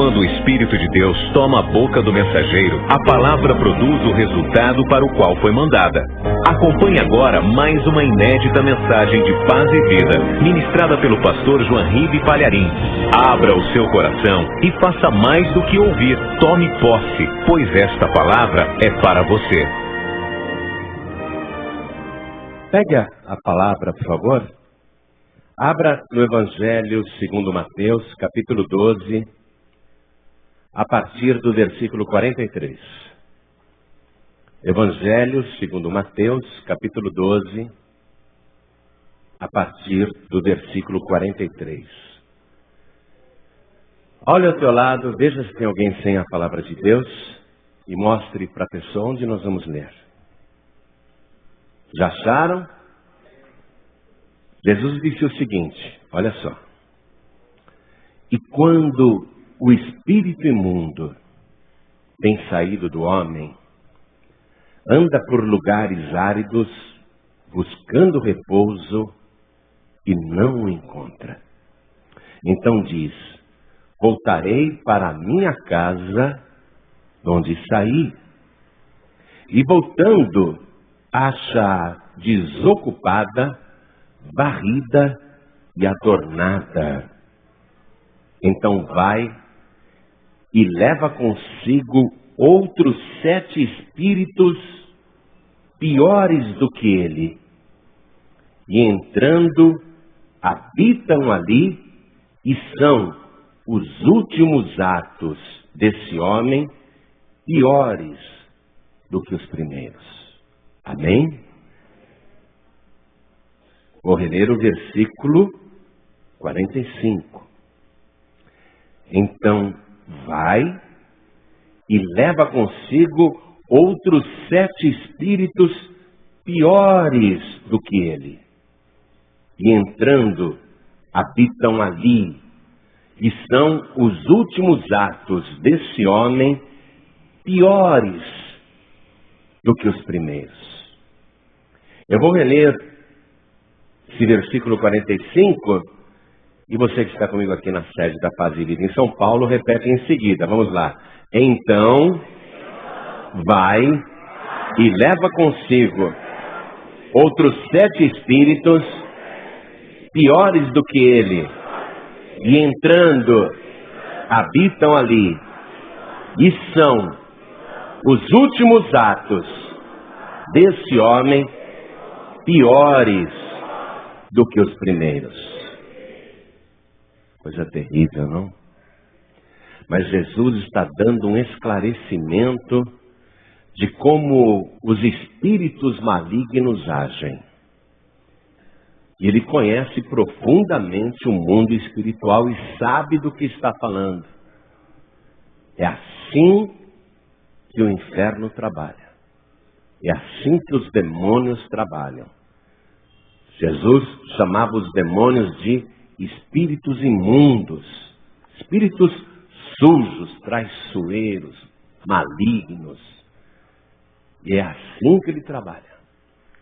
Quando o Espírito de Deus toma a boca do mensageiro, a palavra produz o resultado para o qual foi mandada. Acompanhe agora mais uma inédita mensagem de paz e vida, ministrada pelo pastor Joanribe Palharim. Abra o seu coração e faça mais do que ouvir. Tome posse, pois esta palavra é para você. Pegue a palavra, por favor. Abra no Evangelho segundo Mateus, capítulo 12, a partir do versículo 43. Evangelho segundo Mateus, capítulo 12, a partir do versículo 43. Olhe ao teu lado, veja se tem alguém sem a palavra de Deus e mostre para a pessoa onde nós vamos ler. Já acharam? Jesus disse o seguinte, olha só. E quando o espírito imundo tem saído do homem, anda por lugares áridos, buscando repouso e não o encontra. Então diz, voltarei para a minha casa, de onde saí. E voltando, acha desocupada, varrida e adornada. Então vai e leva consigo outros 7 espíritos piores do que ele. E entrando, habitam ali e são os últimos atos desse homem piores do que os primeiros. Amém? Vou reler o versículo 45. Então vai e leva consigo outros 7 espíritos piores do que ele. E entrando, habitam ali, e são os últimos atos desse homem piores do que os primeiros. Eu vou reler esse versículo 45, e você que está comigo aqui na sede da Paz e Vida em São Paulo, repete em seguida. Vamos lá. Então, vai e leva consigo outros 7 espíritos piores do que ele, e entrando, habitam ali, e são os últimos atos desse homem piores do que os primeiros. Coisa terrível, não? Mas Jesus está dando um esclarecimento de como os espíritos malignos agem. E ele conhece profundamente o mundo espiritual e sabe do que está falando. É assim que o inferno trabalha. É assim que os demônios trabalham. Jesus chamava os demônios de espíritos imundos, espíritos sujos, traiçoeiros, malignos. E é assim que ele trabalha.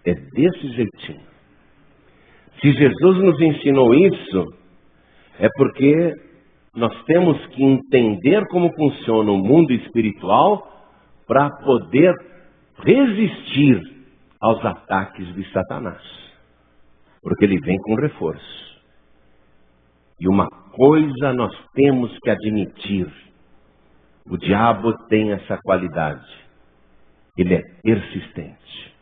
É desse jeitinho. Se Jesus nos ensinou isso, é porque nós temos que entender como funciona o mundo espiritual para poder resistir aos ataques de Satanás. Porque ele vem com reforço. E uma coisa nós temos que admitir. O diabo tem essa qualidade. Ele é persistente.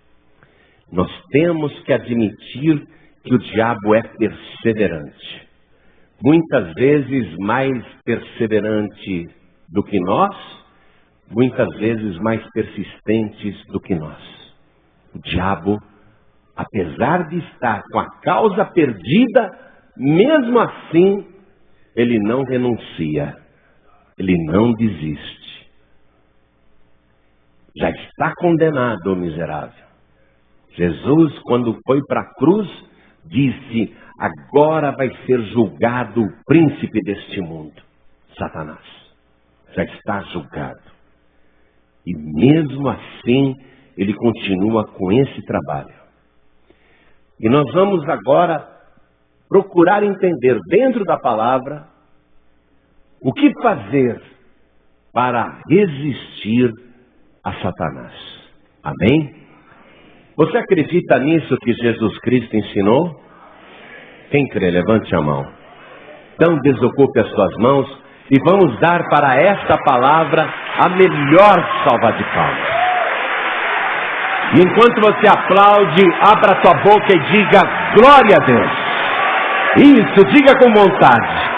Nós temos que admitir que o diabo é perseverante. Muitas vezes mais perseverante do que nós, muitas vezes mais persistentes do que nós. O diabo, apesar de estar com a causa perdida, mesmo assim, ele não renuncia, ele não desiste. Já está condenado o miserável. Jesus, quando foi para a cruz, disse, agora vai ser julgado o príncipe deste mundo, Satanás. Já está julgado. E mesmo assim, ele continua com esse trabalho. E nós vamos agora procurar entender dentro da palavra o que fazer para resistir a Satanás. Amém? Você acredita nisso que Jesus Cristo ensinou? Quem crê, levante a mão. Então desocupe as suas mãos e vamos dar para esta palavra a melhor salva de palmas. E enquanto você aplaude, abra a tua boca e diga glória a Deus. Isso, diga com vontade.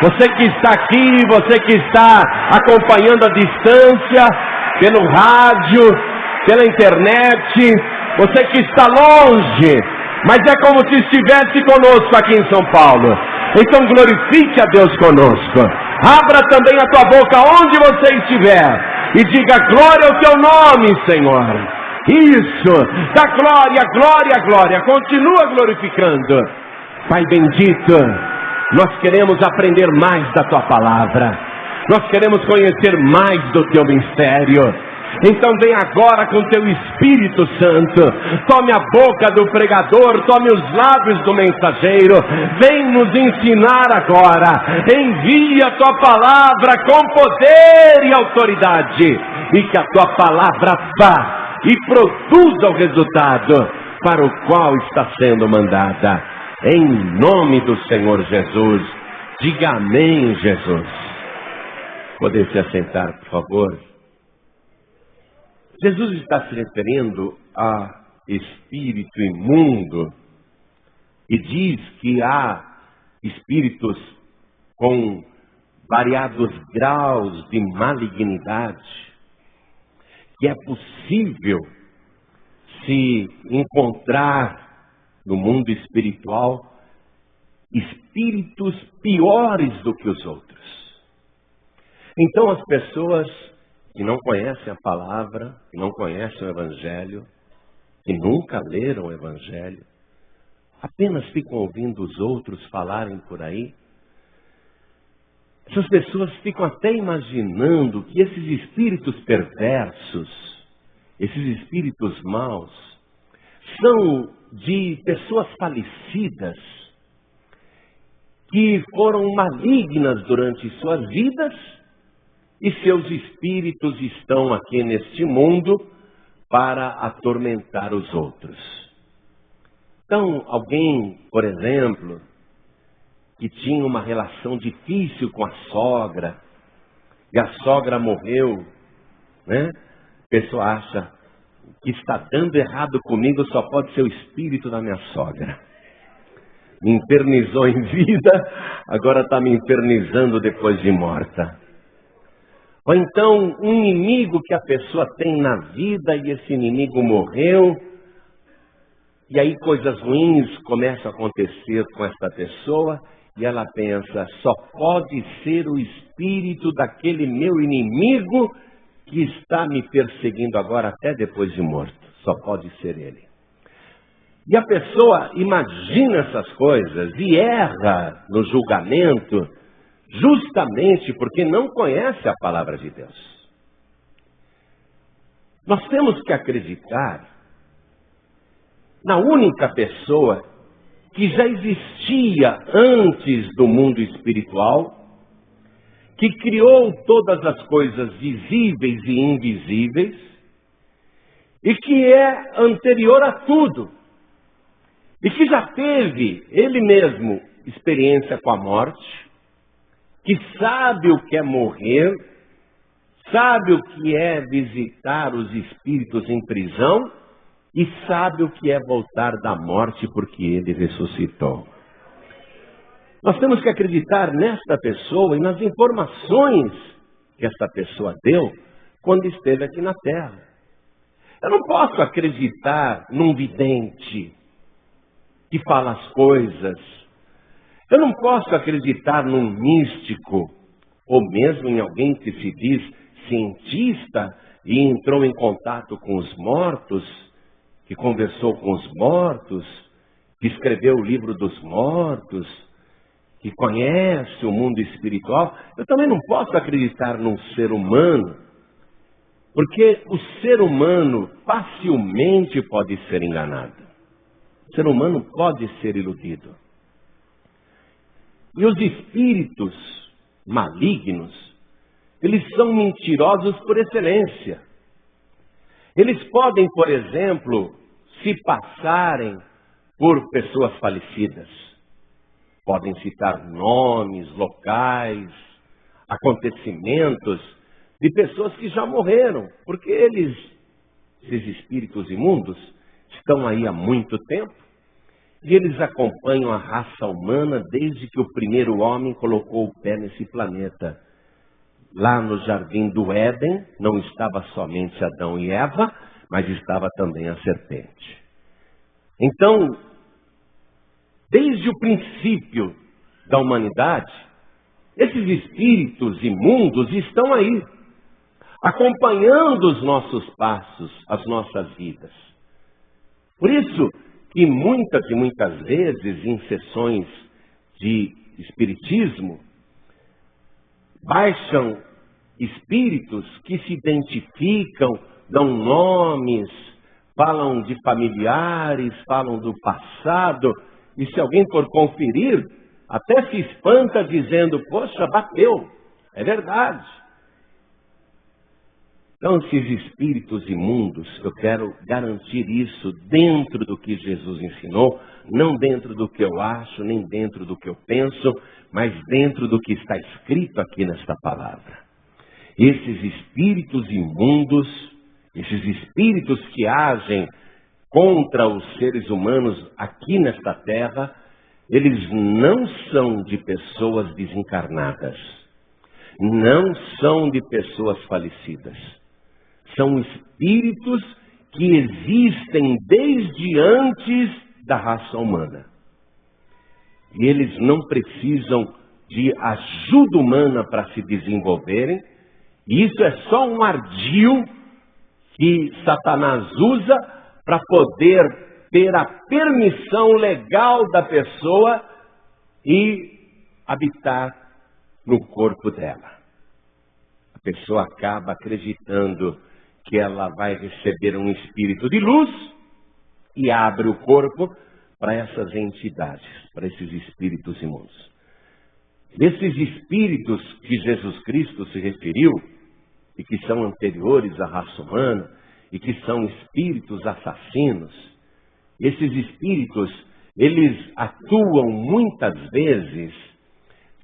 Você que está aqui, você que está acompanhando à distância, pelo rádio, pela internet, você que está longe, mas é como se estivesse conosco aqui em São Paulo. Então glorifique a Deus conosco. Abra também a tua boca onde você estiver e diga glória ao teu nome, Senhor. Isso, dá glória, glória, glória. Continua glorificando. Pai bendito, nós queremos aprender mais da tua palavra. Nós queremos conhecer mais do teu mistério. Então vem agora com teu Espírito Santo. Tome a boca do pregador, tome os lábios do mensageiro. Vem nos ensinar agora. Envia a tua palavra com poder e autoridade. E que a tua palavra vá e produza o resultado para o qual está sendo mandada. Em nome do Senhor Jesus. Diga amém, Jesus. Poder se assentar, por favor. Jesus está se referindo a espírito imundo e diz que há espíritos com variados graus de malignidade, que é possível se encontrar no mundo espiritual espíritos piores do que os outros. Então as pessoas que não conhecem a palavra, que não conhecem o Evangelho, que nunca leram o Evangelho, apenas ficam ouvindo os outros falarem por aí. Essas pessoas ficam até imaginando que esses espíritos perversos, esses espíritos maus, são de pessoas falecidas, que foram malignas durante suas vidas, e seus espíritos estão aqui neste mundo para atormentar os outros. Então, alguém, por exemplo, que tinha uma relação difícil com a sogra, e a sogra morreu, né? A pessoa acha que está dando errado comigo, só pode ser o espírito da minha sogra. Me infernizou em vida, agora está me infernizando depois de morta. Ou então, um inimigo que a pessoa tem na vida e esse inimigo morreu, e aí coisas ruins começam a acontecer com essa pessoa, e ela pensa, só pode ser o espírito daquele meu inimigo que está me perseguindo agora até depois de morto. Só pode ser ele. E a pessoa imagina essas coisas e erra no julgamento, justamente porque não conhece a palavra de Deus. Nós temos que acreditar na única pessoa que já existia antes do mundo espiritual, que criou todas as coisas visíveis e invisíveis, e que é anterior a tudo, e que já teve, ele mesmo, experiência com a morte, que sabe o que é morrer, sabe o que é visitar os espíritos em prisão, e sabe o que é voltar da morte porque ele ressuscitou. Nós temos que acreditar nesta pessoa e nas informações que esta pessoa deu quando esteve aqui na Terra. Eu não posso acreditar num vidente que fala as coisas. Eu não posso acreditar num místico, ou mesmo em alguém que se diz cientista e entrou em contato com os mortos, que conversou com os mortos, que escreveu o livro dos mortos, que conhece o mundo espiritual. Eu também não posso acreditar num ser humano, porque o ser humano facilmente pode ser enganado. O ser humano pode ser iludido. E os espíritos malignos Eles são mentirosos por excelência. Eles podem, por exemplo, se passarem por pessoas falecidas. Podem citar nomes, locais, acontecimentos de pessoas que já morreram, porque esses espíritos imundos, estão aí há muito tempo e eles acompanham a raça humana desde que o primeiro homem colocou o pé nesse planeta. Lá no jardim do Éden, não estava somente Adão e Eva, mas estava também a serpente. Então, desde o princípio da humanidade, esses espíritos imundos estão aí, acompanhando os nossos passos, as nossas vidas. Por isso que muitas e muitas vezes, em sessões de espiritismo, baixam espíritos que se identificam, dão nomes, falam de familiares, falam do passado, e se alguém for conferir, até se espanta dizendo, poxa, bateu, é verdade. Então, esses espíritos imundos, eu quero garantir isso dentro do que Jesus ensinou, não dentro do que eu acho, nem dentro do que eu penso, mas dentro do que está escrito aqui nesta palavra. Esses espíritos imundos, esses espíritos que agem contra os seres humanos aqui nesta terra, eles não são de pessoas desencarnadas, não são de pessoas falecidas. São espíritos que existem desde antes da raça humana. E eles não precisam de ajuda humana para se desenvolverem. E isso é só um ardil que Satanás usa para poder ter a permissão legal da pessoa e habitar no corpo dela. A pessoa acaba acreditando que ela vai receber um espírito de luz e abre o corpo para essas entidades, para esses espíritos imundos. Esses espíritos que Jesus Cristo se referiu, e que são anteriores à raça humana, e que são espíritos assassinos, esses espíritos, eles atuam muitas vezes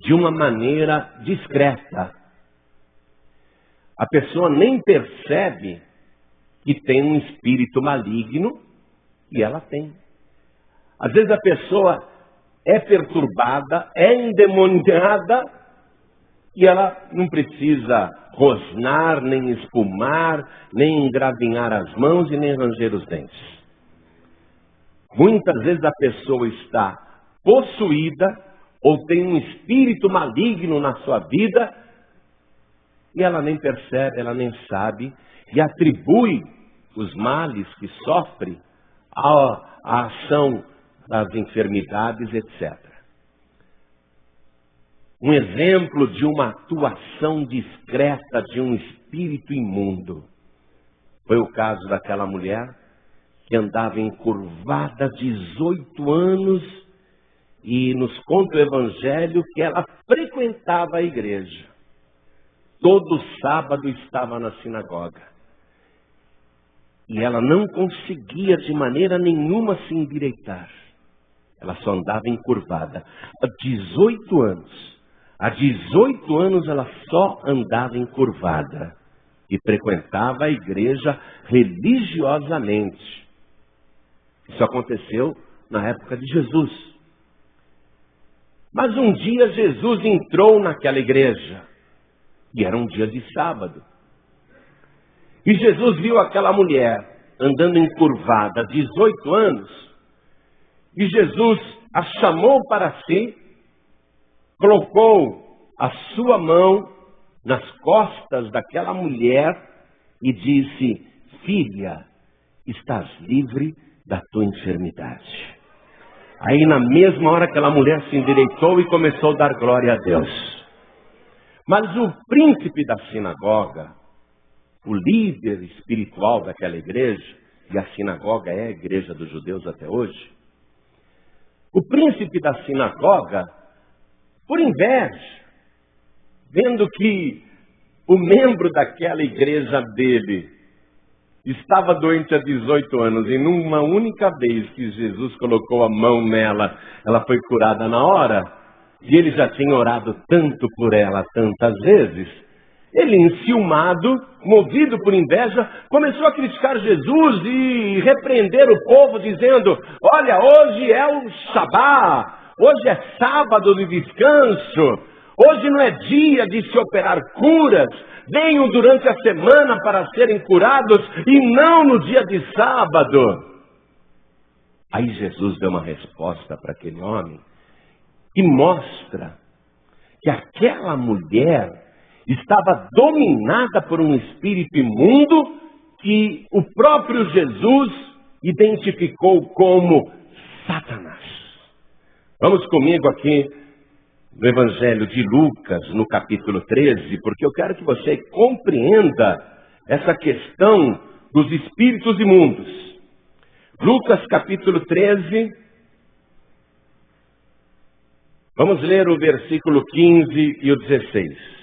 de uma maneira discreta. A pessoa nem percebe que tem um espírito maligno, e ela tem. Às vezes a pessoa é perturbada, é endemoniada, e ela não precisa rosnar, nem espumar, nem engravinhar as mãos e nem ranger os dentes. Muitas vezes a pessoa está possuída, ou tem um espírito maligno na sua vida, e ela nem percebe, ela nem sabe, e atribui os males que sofre à ação das enfermidades, etc. Um exemplo de uma atuação discreta de um espírito imundo foi o caso daquela mulher que andava encurvada há 18 anos e nos conta o Evangelho que ela frequentava a igreja. Todo sábado estava na sinagoga. E ela não conseguia de maneira nenhuma se endireitar. Ela só andava encurvada. Há 18 anos. Há 18 anos ela só andava encurvada. E frequentava a igreja religiosamente. Isso aconteceu na época de Jesus. Mas um dia Jesus entrou naquela igreja. E era um dia de sábado. E Jesus viu aquela mulher andando encurvada há 18 anos. E Jesus a chamou para si, colocou a sua mão nas costas daquela mulher e disse: filha, estás livre da tua enfermidade. Aí na mesma hora aquela mulher se endireitou e começou a dar glória a Deus. Mas o príncipe da sinagoga, o líder espiritual daquela igreja, e a sinagoga é a igreja dos judeus até hoje, o príncipe da sinagoga, por inveja, vendo que o membro daquela igreja dele estava doente há 18 anos e numa única vez que Jesus colocou a mão nela, ela foi curada na hora. E ele já tinha orado tanto por ela, tantas vezes. Ele, enciumado, movido por inveja, começou a criticar Jesus e repreender o povo, dizendo: olha, hoje é o Shabá, hoje é sábado de descanso, hoje não é dia de se operar curas, venham durante a semana para serem curados e não no dia de sábado. Aí Jesus deu uma resposta para aquele homem e mostra que aquela mulher estava dominada por um espírito imundo que o próprio Jesus identificou como Satanás. Vamos comigo aqui no Evangelho de Lucas, no capítulo 13, porque eu quero que você compreenda essa questão dos espíritos imundos. Lucas, capítulo 13, vamos ler o versículo 15 e o 16.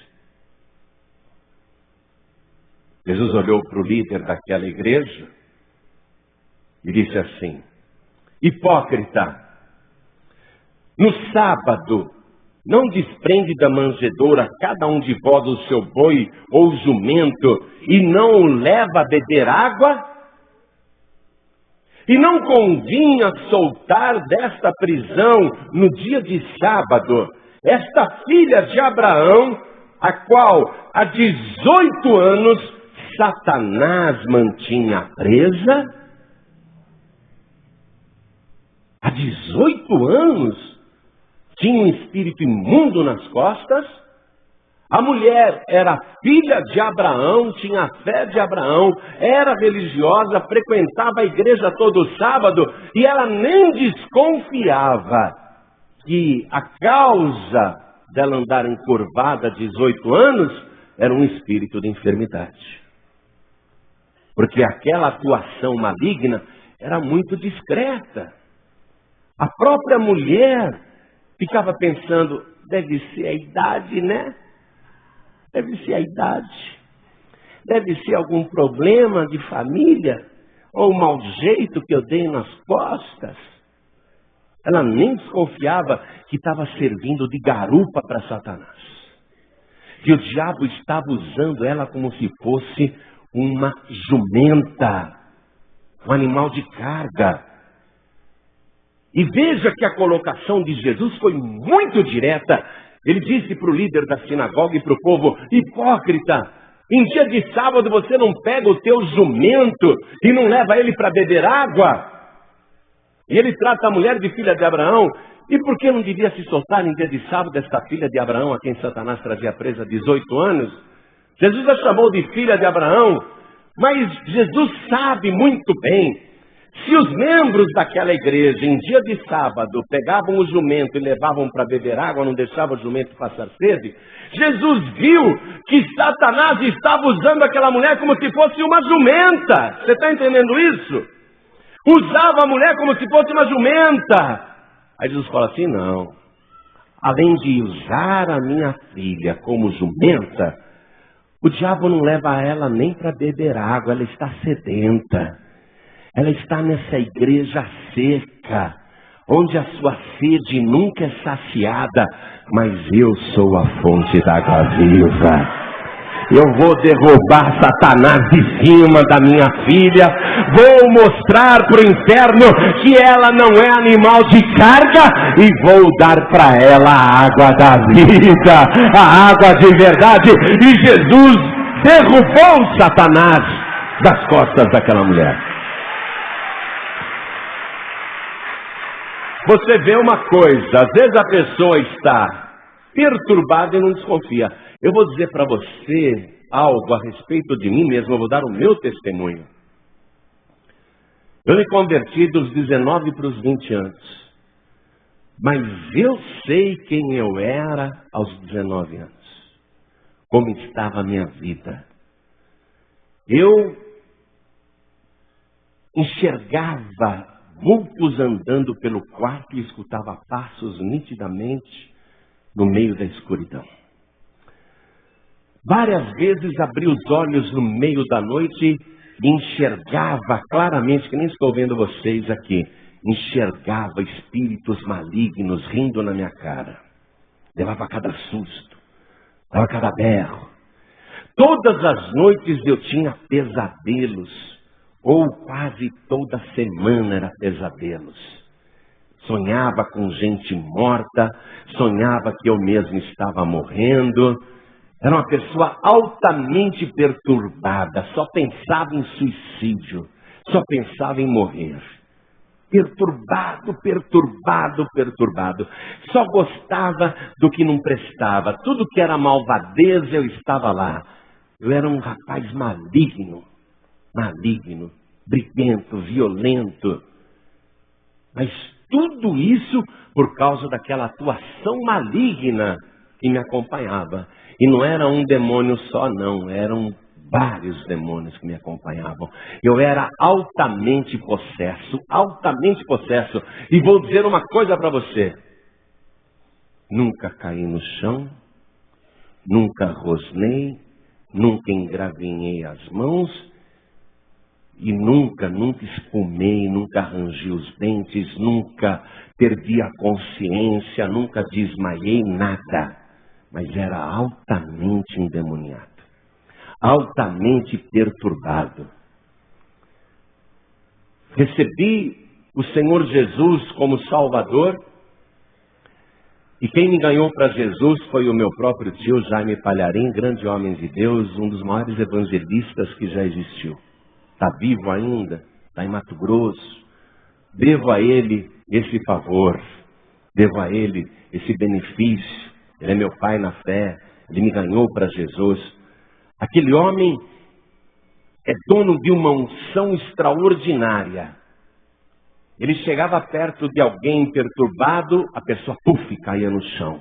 Jesus olhou para o líder daquela igreja e disse assim: hipócrita, no sábado não desprende da manjedoura cada um de vós o seu boi ou jumento e não o leva a beber água? E não convinha soltar desta prisão no dia de sábado esta filha de Abraão, a qual há 18 anos Satanás mantinha presa? Há 18 anos tinha um espírito imundo nas costas. A mulher era filha de Abraão, tinha a fé de Abraão, era religiosa, frequentava a igreja todo sábado e ela nem desconfiava que a causa dela andar encurvada há 18 anos era um espírito de enfermidade. Porque aquela atuação maligna era muito discreta. A própria mulher ficava pensando: deve ser a idade, né? Deve ser a idade. Deve ser algum problema de família, ou um mau jeito que eu dei nas costas. Ela nem desconfiava que estava servindo de garupa para Satanás. Que o diabo estava usando ela como se fosse uma jumenta, um animal de carga. E veja que a colocação de Jesus foi muito direta. Ele disse para o líder da sinagoga e para o povo: hipócrita, em dia de sábado você não pega o teu jumento e não leva ele para beber água? E ele trata a mulher de filha de Abraão. E por que não devia se soltar em dia de sábado esta filha de Abraão, a quem Satanás trazia presa há 18 anos? Jesus a chamou de filha de Abraão, mas Jesus sabe muito bem, se os membros daquela igreja, em dia de sábado, pegavam o jumento e levavam para beber água, não deixavam o jumento passar sede, Jesus viu que Satanás estava usando aquela mulher como se fosse uma jumenta. Você está entendendo isso? Usava a mulher como se fosse uma jumenta. Aí Jesus fala assim: não, além de usar a minha filha como jumenta, o diabo não leva ela nem para beber água, ela está sedenta. Ela está nessa igreja seca, onde a sua sede nunca é saciada, mas eu sou a fonte da água viva. Eu vou derrubar Satanás de cima da minha filha, vou mostrar para o inferno que ela não é animal de carga e vou dar para ela a água da vida, a água de verdade. E Jesus derrubou Satanás das costas daquela mulher. Você vê uma coisa, às vezes a pessoa está perturbada e não desconfia. Eu vou dizer para você algo a respeito de mim mesmo, eu vou dar o meu testemunho. Eu me converti dos 19 para os 20 anos. Mas eu sei quem eu era aos 19 anos. Como estava a minha vida. Eu enxergava vultos andando pelo quarto e escutava passos nitidamente no meio da escuridão. Várias vezes abri os olhos no meio da noite e enxergava claramente, que nem estou vendo vocês aqui, enxergava espíritos malignos rindo na minha cara. Levava cada susto, dava cada berro. Todas as noites eu tinha pesadelos, ou quase toda semana era pesadelos. Sonhava com gente morta, sonhava que eu mesmo estava morrendo. Era uma pessoa altamente perturbada, só pensava em suicídio, só pensava em morrer. Perturbado, perturbado, perturbado. Só gostava do que não prestava. Tudo que era malvadeza eu estava lá. Eu era um rapaz maligno, briguento, violento. Mas tudo isso por causa daquela atuação maligna que me acompanhava. E não era um demônio só, não. Eram vários demônios que me acompanhavam. Eu era altamente possesso, altamente possesso. E vou dizer uma coisa para você. Nunca caí no chão, nunca rosnei, nunca engravinhei as mãos e nunca espumei, nunca rangi os dentes, nunca perdi a consciência, nunca desmaiei, nada. Mas era altamente endemoniado, altamente perturbado. Recebi o Senhor Jesus como Salvador. E quem me ganhou para Jesus foi o meu próprio tio Jaime Palharim, grande homem de Deus, um dos maiores evangelistas que já existiu. Está vivo ainda, está em Mato Grosso. Devo a ele esse favor, devo a ele esse benefício. Ele é meu pai na fé, ele me ganhou para Jesus. Aquele homem é dono de uma unção extraordinária. Ele chegava perto de alguém perturbado, a pessoa, puf, caía no chão.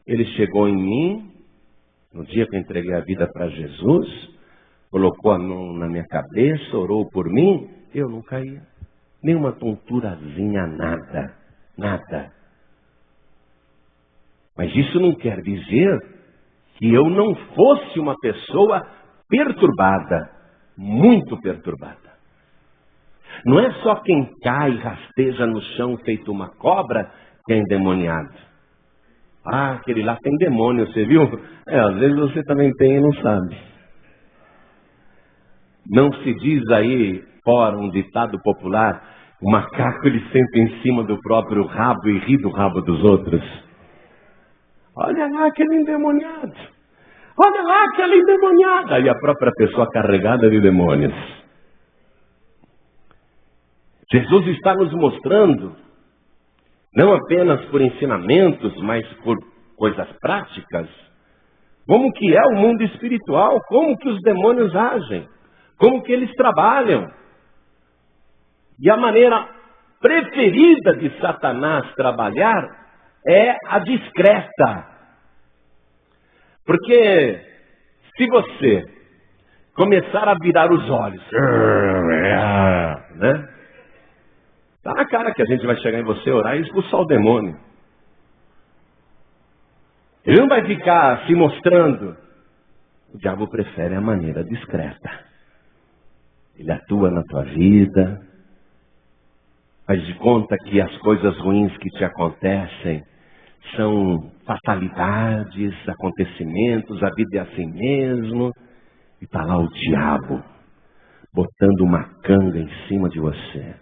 Ele chegou em mim, no dia que eu entreguei a vida para Jesus, colocou a mão na minha cabeça, orou por mim, eu não caía. Nem uma tonturazinha, nada, nada. Mas isso não quer dizer que eu não fosse uma pessoa perturbada, muito perturbada. Não é só quem cai e rasteja no chão feito uma cobra que é endemoniado. Ah, aquele lá tem demônio, você viu? Às vezes você também tem e não sabe. Não se diz aí, fora um ditado popular, o macaco ele senta em cima do próprio rabo e ri do rabo dos outros. Olha lá aquele endemoniado. Olha lá aquela endemoniada. E a própria pessoa carregada de demônios. Jesus está nos mostrando, não apenas por ensinamentos, mas por coisas práticas, como que é o mundo espiritual, como que os demônios agem, como que eles trabalham. E a maneira preferida de Satanás trabalhar é a discreta. Porque se você começar a virar os olhos, né? Tá na cara que a gente vai chegar em você, orar e expulsar o demônio. Ele não vai ficar se mostrando. O diabo prefere a maneira discreta. Ele atua na tua vida, faz de conta que as coisas ruins que te acontecem são fatalidades, acontecimentos, a vida é assim mesmo. E está lá o diabo, botando uma canga em cima de você.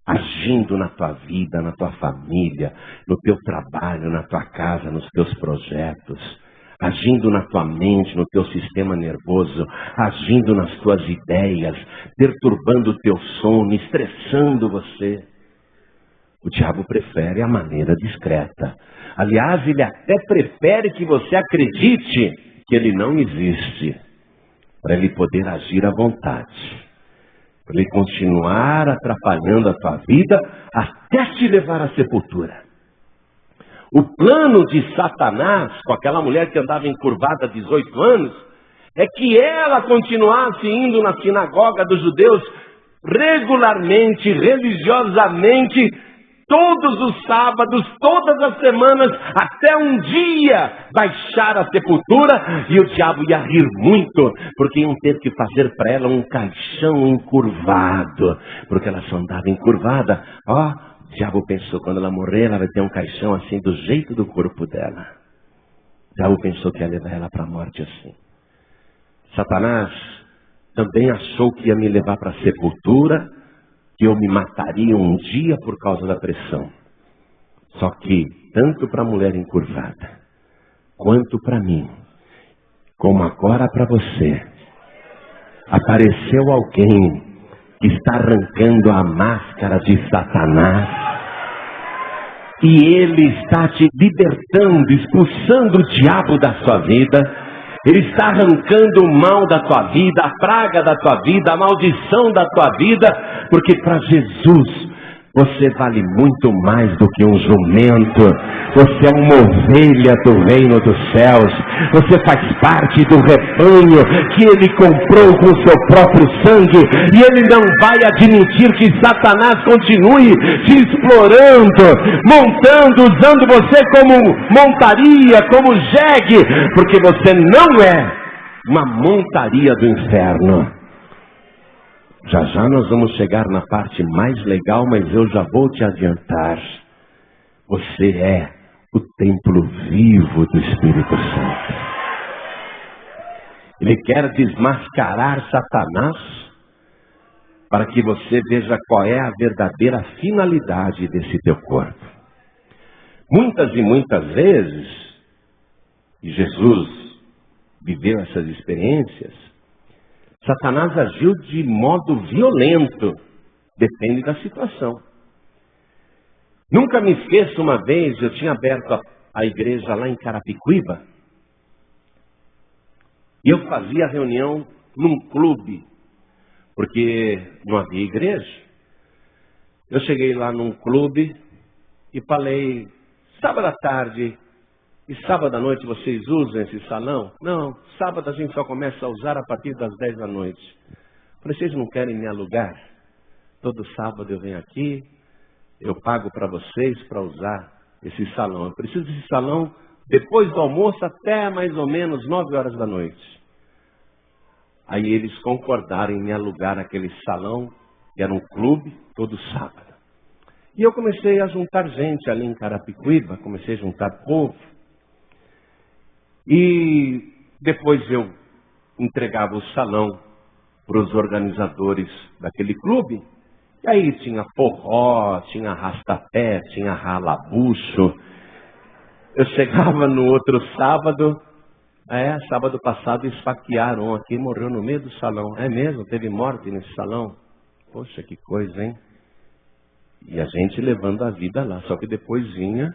Agindo na tua vida, na tua família, no teu trabalho, na tua casa, nos teus projetos. Agindo na tua mente, no teu sistema nervoso. Agindo nas tuas ideias, perturbando o teu sono, estressando você. O diabo prefere a maneira discreta. Aliás, ele até prefere que você acredite que ele não existe, para ele poder agir à vontade. Para ele continuar atrapalhando a tua vida até te levar à sepultura. O plano de Satanás, com aquela mulher que andava encurvada há 18 anos, é que ela continuasse indo na sinagoga dos judeus regularmente, religiosamente, todos os sábados, todas as semanas, até um dia baixar a sepultura, e o diabo ia rir muito, porque iam ter que fazer para ela um caixão encurvado, porque ela só andava encurvada. O diabo pensou, quando ela morrer, ela vai ter um caixão assim, do jeito do corpo dela. O diabo pensou que ia levar ela para a morte assim. Satanás também achou que ia me levar para a sepultura, que eu me mataria um dia por causa da pressão. Só que, tanto para a mulher encurvada, quanto para mim, como agora para você, apareceu alguém que está arrancando a máscara de Satanás, e ele está te libertando, expulsando o diabo da sua vida. Ele está arrancando o mal da tua vida, a praga da tua vida, a maldição da tua vida, porque para Jesus você vale muito mais do que um jumento. Você é uma ovelha do reino dos céus. Você faz parte do rebanho que Ele comprou com o seu próprio sangue. E Ele não vai admitir que Satanás continue te explorando, montando, usando você como montaria, como jegue, porque você não é uma montaria do inferno. Já já nós vamos chegar na parte mais legal, mas eu já vou te adiantar. Você é o templo vivo do Espírito Santo. Ele quer desmascarar Satanás para que você veja qual é a verdadeira finalidade desse teu corpo. Muitas e muitas vezes, e Jesus viveu essas experiências, Satanás agiu de modo violento, depende da situação. Nunca me esqueço, uma vez, eu tinha aberto a igreja lá em Carapicuíba, e eu fazia reunião num clube, porque não havia igreja. Eu cheguei lá num clube e falei, sábado à tarde e sábado à noite vocês usam esse salão? Não, sábado a gente só começa a usar a partir das 10 da noite. Falei, vocês não querem me alugar? Todo sábado eu venho aqui, eu pago para vocês para usar esse salão. Eu preciso desse salão depois do almoço até mais ou menos 9 horas da noite. Aí eles concordaram em me alugar aquele salão, que era um clube, todo sábado. E eu comecei a juntar gente ali em Carapicuíba, comecei a juntar povo. E depois eu entregava o salão para os organizadores daquele clube. E aí tinha forró, tinha arrastapé, tinha ralabucho. Eu chegava no outro sábado, sábado passado esfaquearam aqui, morreu no meio do salão. É mesmo? Teve morte nesse salão? Poxa, que coisa, hein? E a gente levando a vida lá, só que depois vinha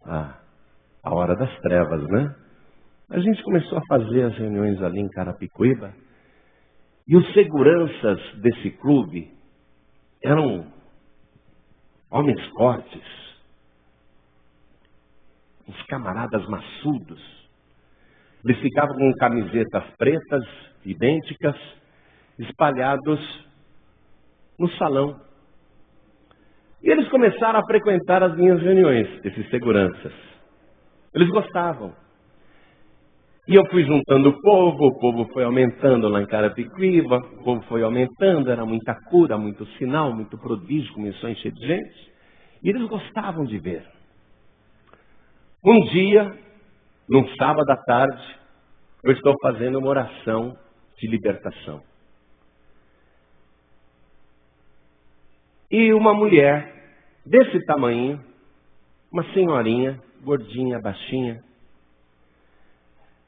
a hora das trevas, né? A gente começou a fazer as reuniões ali em Carapicuíba, e os seguranças desse clube eram homens fortes, uns camaradas maçudos. Eles ficavam com camisetas pretas, idênticas, espalhados no salão. E eles começaram a frequentar as minhas reuniões, esses seguranças. Eles gostavam. E eu fui juntando o povo foi aumentando lá em Carapicuíba, o povo foi aumentando, era muita cura, muito sinal, muito prodígio, começou a encher de gente. E eles gostavam de ver. Um dia, num sábado à tarde, eu estou fazendo uma oração de libertação. E uma mulher desse tamanho, uma senhorinha, gordinha, baixinha,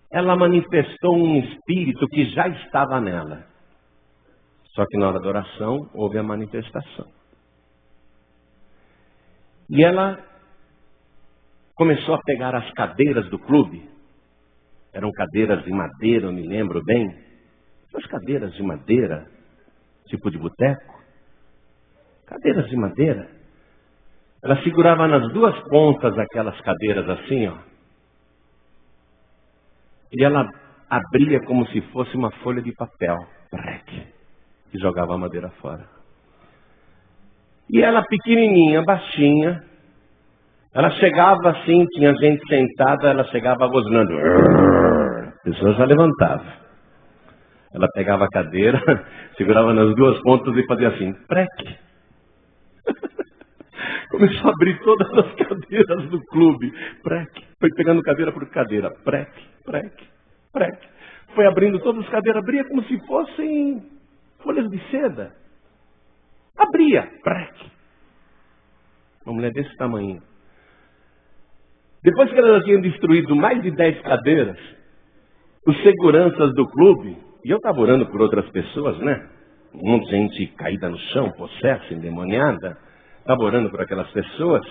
ela manifestou um espírito que já estava nela. Só que na hora da oração houve a manifestação. E ela começou a pegar as cadeiras do clube. Eram cadeiras de madeira, eu me lembro bem. Essas cadeiras de madeira, tipo de boteco. Cadeiras de madeira. Ela segurava nas duas pontas aquelas cadeiras assim, ó. E ela abria como se fosse uma folha de papel. E jogava a madeira fora. E ela pequenininha, baixinha, ela chegava assim, tinha gente sentada, ela chegava rosnando. A pessoa já levantava. Ela pegava a cadeira, segurava nas duas pontas e fazia assim, preque. Começou a abrir todas as cadeiras do clube. Preque. Foi pegando cadeira por cadeira. Preque, preque, preque. Foi abrindo todas as cadeiras. Abria como se fossem folhas de seda. Abria. Preque. Uma mulher desse tamanho. Depois que ela tinha destruído mais de 10 cadeiras, os seguranças do clube, e eu estava orando por outras pessoas, né? Um monte de gente caída no chão, possessa, endemoniada. Estava orando por aquelas pessoas.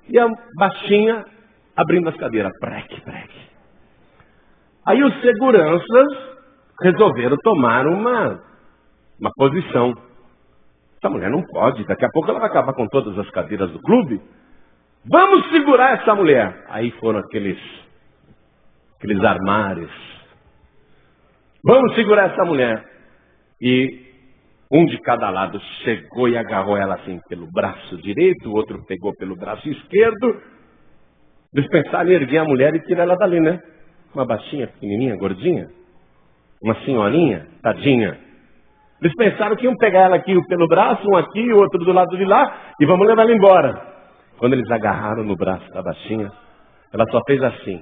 E a baixinha abrindo as cadeiras. Preque, preque. Aí os seguranças resolveram tomar uma posição. Essa mulher não pode. Daqui a pouco ela vai acabar com todas as cadeiras do clube. Vamos segurar essa mulher. Aí foram aqueles armários. Vamos segurar essa mulher. E um de cada lado chegou e agarrou ela assim pelo braço direito, o outro pegou pelo braço esquerdo. Eles pensaram em erguer a mulher e tirar ela dali, né? Uma baixinha, pequenininha, gordinha. Uma senhorinha, tadinha. Eles pensaram que iam pegar ela aqui pelo braço, um aqui, o outro do lado de lá, e vamos levar ela embora. Quando eles agarraram no braço da baixinha, ela só fez assim.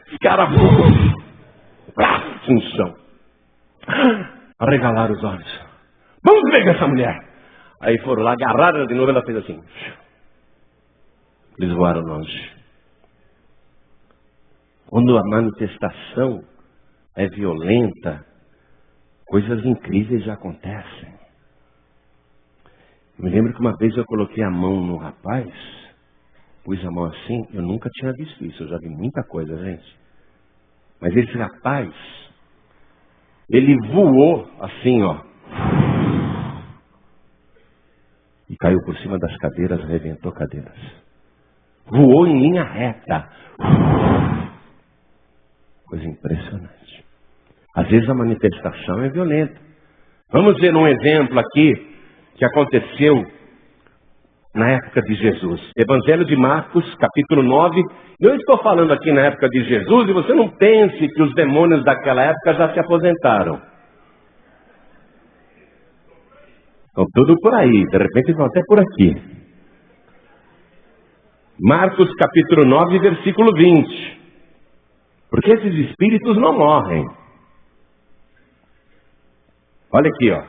Os caras no chão. Arregalaram os olhos. Vamos pegar essa mulher. Aí foram lá, agarraram ela de novo, ela fez assim. Eles voaram longe. Quando a manifestação é violenta, coisas incríveis já acontecem. Eu me lembro que uma vez eu coloquei a mão no rapaz, pus a mão assim, eu nunca tinha visto isso, eu já vi muita coisa, gente. Mas esse rapaz, ele voou assim, ó. E caiu por cima das cadeiras, arrebentou cadeiras. Voou em linha reta. Coisa impressionante. Às vezes a manifestação é violenta. Vamos ver um exemplo aqui que aconteceu na época de Jesus. Evangelho de Marcos, capítulo 9. Eu estou falando aqui na época de Jesus e você não pense que os demônios daquela época já se aposentaram. Estão tudo por aí, de repente vão até por aqui. Marcos capítulo 9, versículo 20. Porque esses espíritos não morrem. Olha aqui, ó.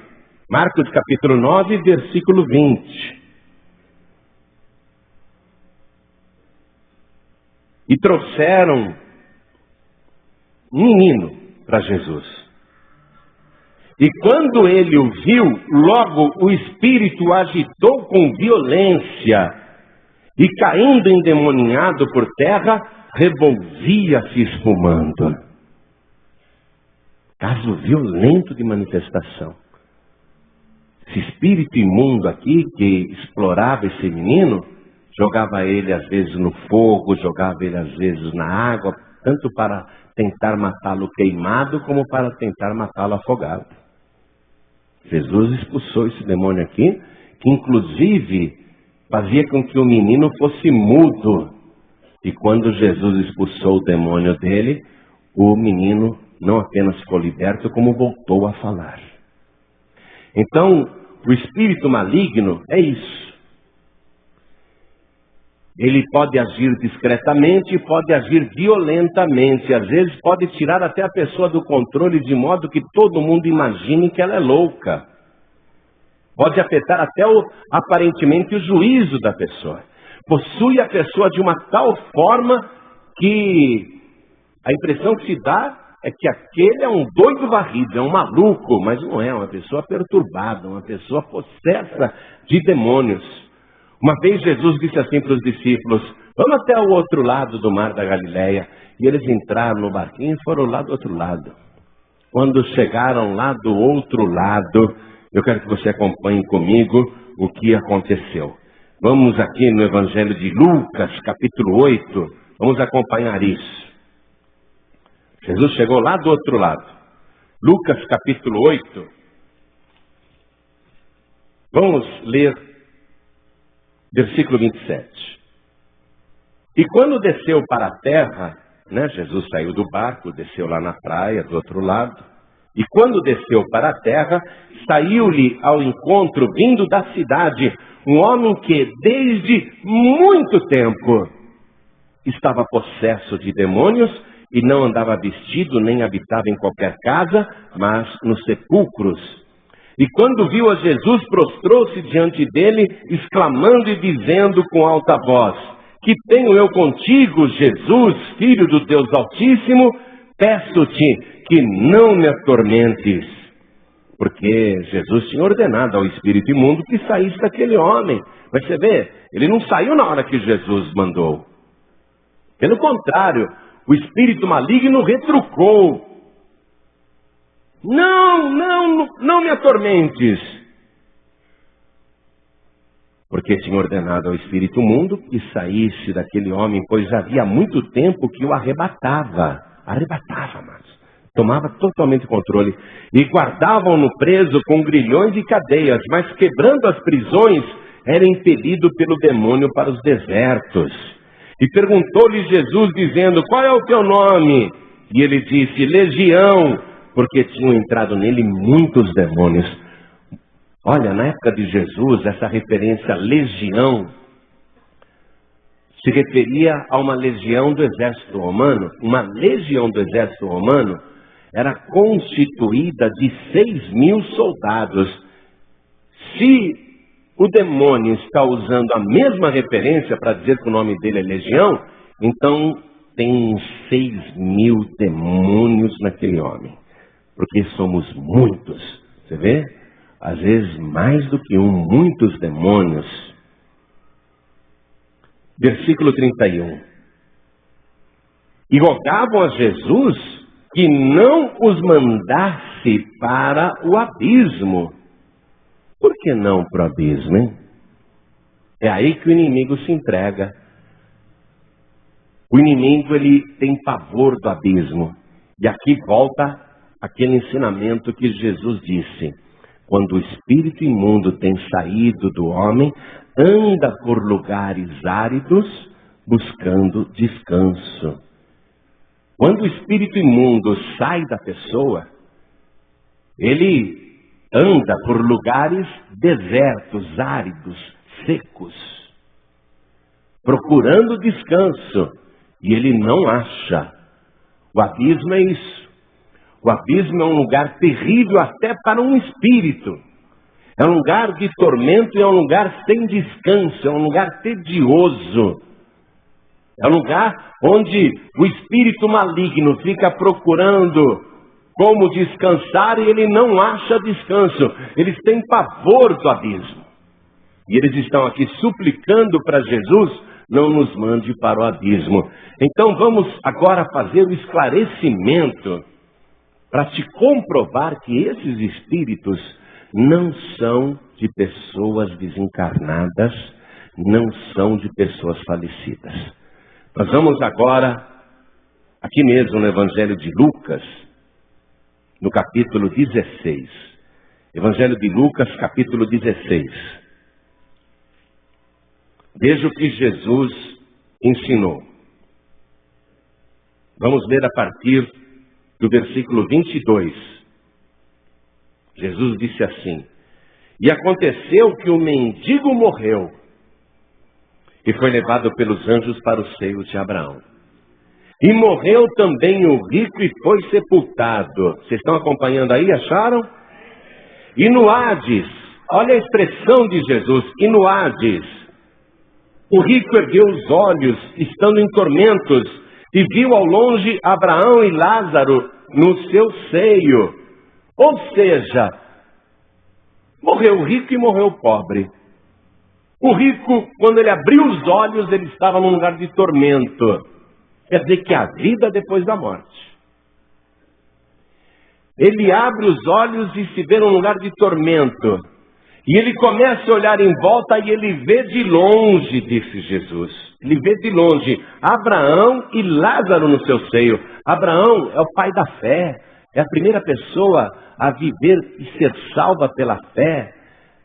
Marcos capítulo 9, versículo 20. E trouxeram um menino para Jesus. E quando ele o viu, logo o espírito agitou com violência e caindo endemoniado por terra, revolvia-se espumando. Caso violento de manifestação. Esse espírito imundo aqui que explorava esse menino, jogava ele às vezes no fogo, jogava ele às vezes na água, tanto para tentar matá-lo queimado, como para tentar matá-lo afogado. Jesus expulsou esse demônio aqui, que inclusive fazia com que o menino fosse mudo. E quando Jesus expulsou o demônio dele, o menino não apenas ficou liberto, como voltou a falar. Então, o espírito maligno é isso. Ele pode agir discretamente e pode agir violentamente. Às vezes pode tirar até a pessoa do controle de modo que todo mundo imagine que ela é louca. Pode afetar até aparentemente o juízo da pessoa. Possui a pessoa de uma tal forma que a impressão que se dá é que aquele é um doido varrido, é um maluco, mas não é, uma pessoa perturbada, uma pessoa possessa de demônios. Uma vez Jesus disse assim para os discípulos: vamos até o outro lado do mar da Galileia. E eles entraram no barquinho e foram lá do outro lado. Quando chegaram lá do outro lado, eu quero que você acompanhe comigo o que aconteceu. Vamos aqui no Evangelho de Lucas, capítulo 8, vamos acompanhar isso. Jesus chegou lá do outro lado. Lucas capítulo 8. Vamos ler versículo 27. E quando desceu para a terra, Jesus saiu do barco, desceu lá na praia do outro lado. E quando desceu para a terra, saiu-lhe ao encontro, vindo da cidade, um homem que desde muito tempo estava possesso de demônios e não andava vestido, nem habitava em qualquer casa, mas nos sepulcros. E quando viu a Jesus, prostrou-se diante dele, exclamando e dizendo com alta voz: que tenho eu contigo, Jesus, Filho do Deus Altíssimo? Peço-te que não me atormentes. Porque Jesus tinha ordenado ao espírito imundo que saísse daquele homem. Mas você vê, ele não saiu na hora que Jesus mandou. Pelo contrário, o espírito maligno retrucou: não me atormentes. Porque tinha ordenado ao espírito imundo que saísse daquele homem, pois havia muito tempo que o arrebatava, mas tomava totalmente controle. E guardavam-no preso com grilhões e cadeias, mas quebrando as prisões, era impelido pelo demônio para os desertos. E perguntou-lhe Jesus, dizendo: qual é o teu nome? E ele disse: Legião, porque tinham entrado nele muitos demônios. Olha, na época de Jesus, essa referência legião se referia a uma legião do exército romano. Uma legião do exército romano era constituída de 6.000 soldados. Se o demônio está usando a mesma referência para dizer que o nome dele é legião, então tem 6.000 demônios naquele homem. Porque somos muitos. Você vê? Às vezes mais do que muitos demônios. Versículo 31. E rogavam a Jesus que não os mandasse para o abismo. Por que não para o abismo, hein? É aí que o inimigo se entrega. O inimigo, ele tem pavor do abismo. E aqui volta aquele ensinamento que Jesus disse: quando o espírito imundo tem saído do homem, anda por lugares áridos buscando descanso. Quando o espírito imundo sai da pessoa, ele anda por lugares desertos, áridos, secos, procurando descanso, e ele não acha. O abismo é isso. O abismo é um lugar terrível até para um espírito. É um lugar de tormento, é um lugar sem descanso, é um lugar tedioso. É um lugar onde o espírito maligno fica procurando como descansar e ele não acha descanso. Eles têm pavor do abismo. E eles estão aqui suplicando para Jesus: não nos mande para o abismo. Então vamos agora fazer o esclarecimento para te comprovar que esses espíritos não são de pessoas desencarnadas, não são de pessoas falecidas. Nós vamos agora, aqui mesmo no Evangelho de Lucas, no capítulo 16. Evangelho de Lucas, capítulo 16. Veja o que Jesus ensinou. Vamos ler a partir do versículo 22. Jesus disse assim: e aconteceu que o mendigo morreu e foi levado pelos anjos para o seio de Abraão. E morreu também o rico e foi sepultado. Vocês estão acompanhando aí, acharam? E no Hades, olha a expressão de Jesus, e no Hades, o rico ergueu os olhos, estando em tormentos, e viu ao longe Abraão e Lázaro no seu seio. Ou seja, morreu o rico e morreu o pobre. O rico, quando ele abriu os olhos, ele estava num lugar de tormento. Quer dizer que há vida depois da morte. Ele abre os olhos e se vê num lugar de tormento. E ele começa a olhar em volta e ele vê de longe, disse Jesus. Ele vê de longe Abraão e Lázaro no seu seio. Abraão é o pai da fé, é a primeira pessoa a viver e ser salva pela fé,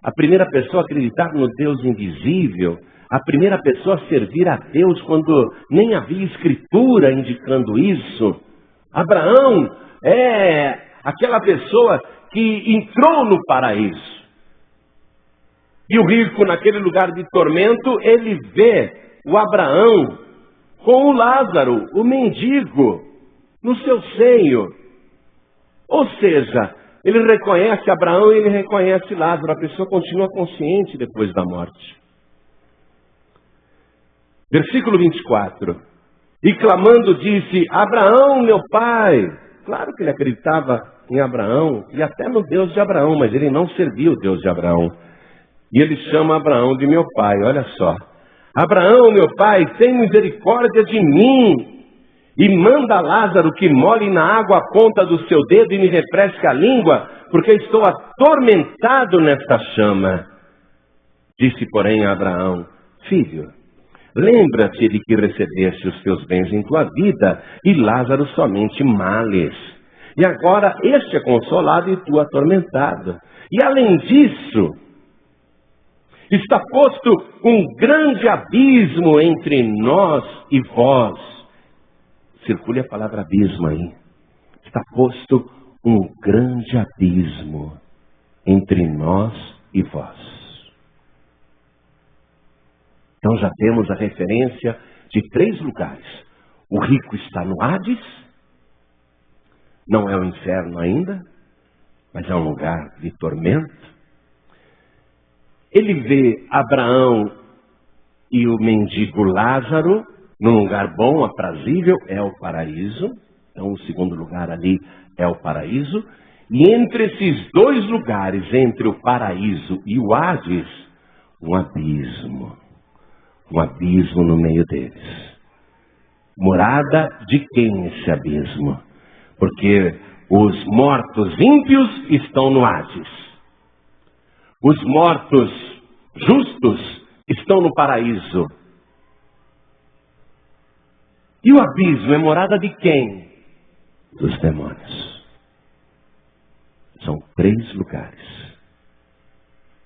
a primeira pessoa a acreditar no Deus invisível, a primeira pessoa a servir a Deus quando nem havia escritura indicando isso. Abraão é aquela pessoa que entrou no paraíso. E o rico, naquele lugar de tormento, ele vê o Abraão com o Lázaro, o mendigo, no seu seio. Ou seja, ele reconhece Abraão e ele reconhece Lázaro. A pessoa continua consciente depois da morte. Versículo 24. E clamando disse, Abraão, meu pai. Claro que ele acreditava em Abraão e até no Deus de Abraão, mas ele não servia o Deus de Abraão. E ele chama Abraão de meu pai, olha só. Abraão, meu pai, tem misericórdia de mim. E manda Lázaro que molhe na água a ponta do seu dedo e me refresque a língua, porque estou atormentado nesta chama. Disse, porém, a Abraão, filho, lembra-te de que recebeste os teus bens em tua vida, e Lázaro somente males. E agora este é consolado e tu atormentado. E além disso, está posto um grande abismo entre nós e vós. Circule a palavra abismo aí. Está posto um grande abismo entre nós e vós. Então já temos a referência de 3 lugares. O rico está no Hades, não é o inferno ainda, mas é um lugar de tormento. Ele vê Abraão e o mendigo Lázaro num lugar bom, aprazível, é o paraíso. Então o segundo lugar ali é o paraíso. E entre esses 2 lugares, entre o paraíso e o Hades, um abismo. Um abismo no meio deles. Morada de quem esse abismo? Porque os mortos ímpios estão no Hades. Os mortos justos estão no paraíso. E o abismo é morada de quem? Dos demônios. São 3 lugares.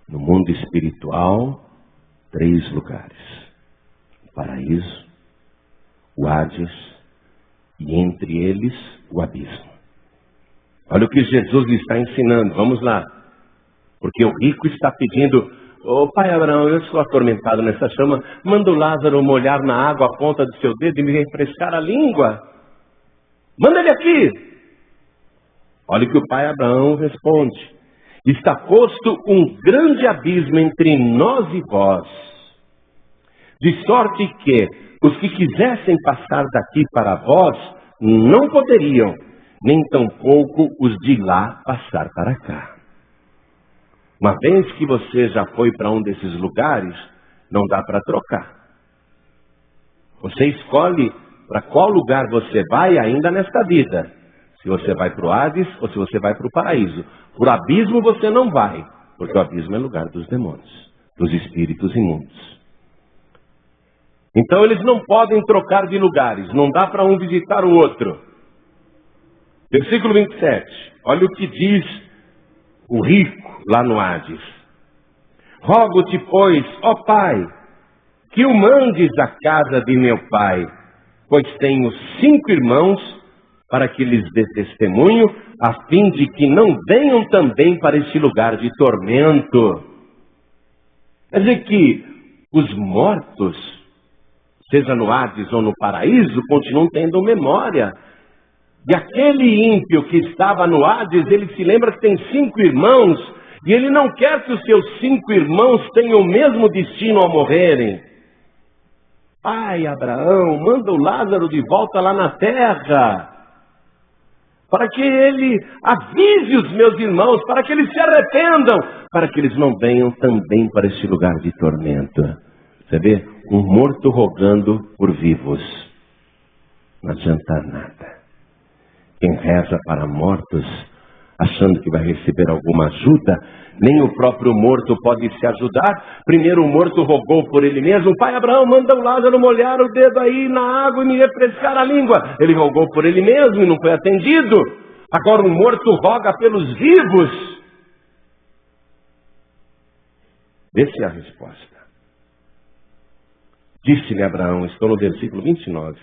No mundo espiritual, 3 lugares. O paraíso, o Hades e entre eles o abismo. Olha o que Jesus lhe está ensinando. Vamos lá. Porque o rico está pedindo, ô pai Abraão, eu estou atormentado nessa chama, manda o Lázaro molhar na água a ponta do seu dedo e me refrescar a língua. Manda ele aqui. Olha o que o pai Abraão responde. Está posto um grande abismo entre nós e vós, de sorte que os que quisessem passar daqui para vós não poderiam, nem tampouco os de lá passar para cá. Uma vez que você já foi para um desses lugares, não dá para trocar. Você escolhe para qual lugar você vai ainda nesta vida. Se você vai para o Hades ou se você vai para o paraíso. Para o abismo você não vai, porque o abismo é lugar dos demônios, dos espíritos imundos. Então eles não podem trocar de lugares, não dá para um visitar o outro. Versículo 27, olha o que diz o rico lá no Hades. Rogo-te, pois, ó Pai, que o mandes à casa de meu pai, pois tenho 5 irmãos, para que lhes dê testemunho, a fim de que não venham também para este lugar de tormento. Quer dizer que os mortos, seja no Hades ou no paraíso, continuam tendo memória. E aquele ímpio que estava no Hades, ele se lembra que tem 5 irmãos, e ele não quer que os seus 5 irmãos tenham o mesmo destino ao morrerem. Pai Abraão, manda o Lázaro de volta lá na terra, para que ele avise os meus irmãos, para que eles se arrependam, para que eles não venham também para este lugar de tormento. Você vê? Um morto rogando por vivos. Não adianta nada. Quem reza para mortos, achando que vai receber alguma ajuda, nem o próprio morto pode se ajudar. Primeiro o morto rogou por ele mesmo. Pai Abraão, manda o Lázaro molhar o dedo aí na água e me refrescar a língua. Ele rogou por ele mesmo e não foi atendido. Agora o morto roga pelos vivos. Essa é a resposta. Disse-lhe Abraão, estou no versículo 29.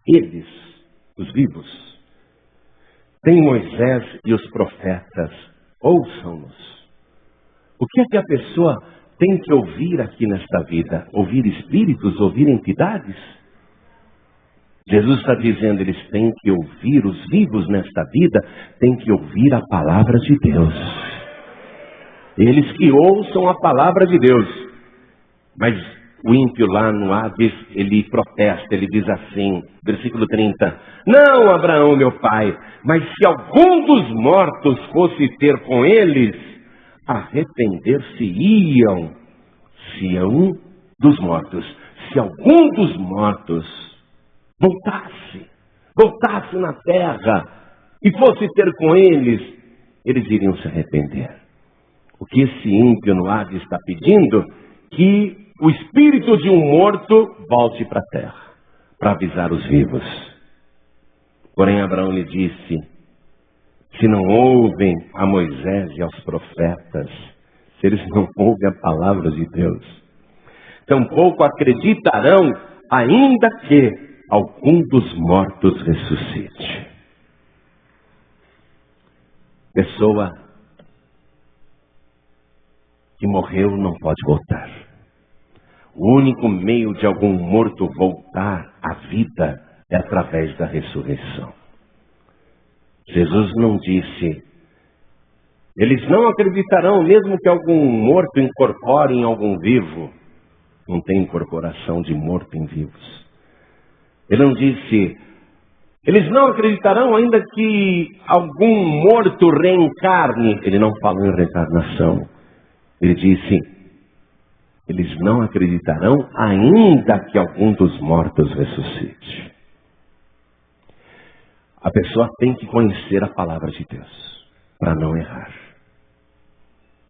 Eles, os vivos, têm Moisés e os profetas, ouçam-nos. O que é que a pessoa tem que ouvir aqui nesta vida? Ouvir espíritos, ouvir entidades? Jesus está dizendo, eles têm que ouvir, os vivos nesta vida, têm que ouvir a palavra de Deus. Eles que ouçam a palavra de Deus. Mas o ímpio lá no Hades, ele protesta, ele diz assim, versículo 30. Não, Abraão, meu pai, mas se algum dos mortos fosse ter com eles, arrepender-se-iam. Se um dos mortos, se algum dos mortos voltasse na terra e fosse ter com eles, eles iriam se arrepender. O que esse ímpio no Hades está pedindo? Que o espírito de um morto volte para a terra, para avisar os vivos. Porém Abraão lhe disse, se não ouvem a Moisés e aos profetas, se eles não ouvem a palavra de Deus, tampouco acreditarão, ainda que algum dos mortos ressuscite. Pessoa que morreu não pode voltar. O único meio de algum morto voltar à vida é através da ressurreição. Jesus não disse, eles não acreditarão mesmo que algum morto incorpore em algum vivo. Não tem incorporação de morto em vivos. Ele não disse, eles não acreditarão ainda que algum morto reencarne. Ele não falou em reencarnação. Ele disse, eles não acreditarão ainda que algum dos mortos ressuscite. A pessoa tem que conhecer a palavra de Deus para não errar.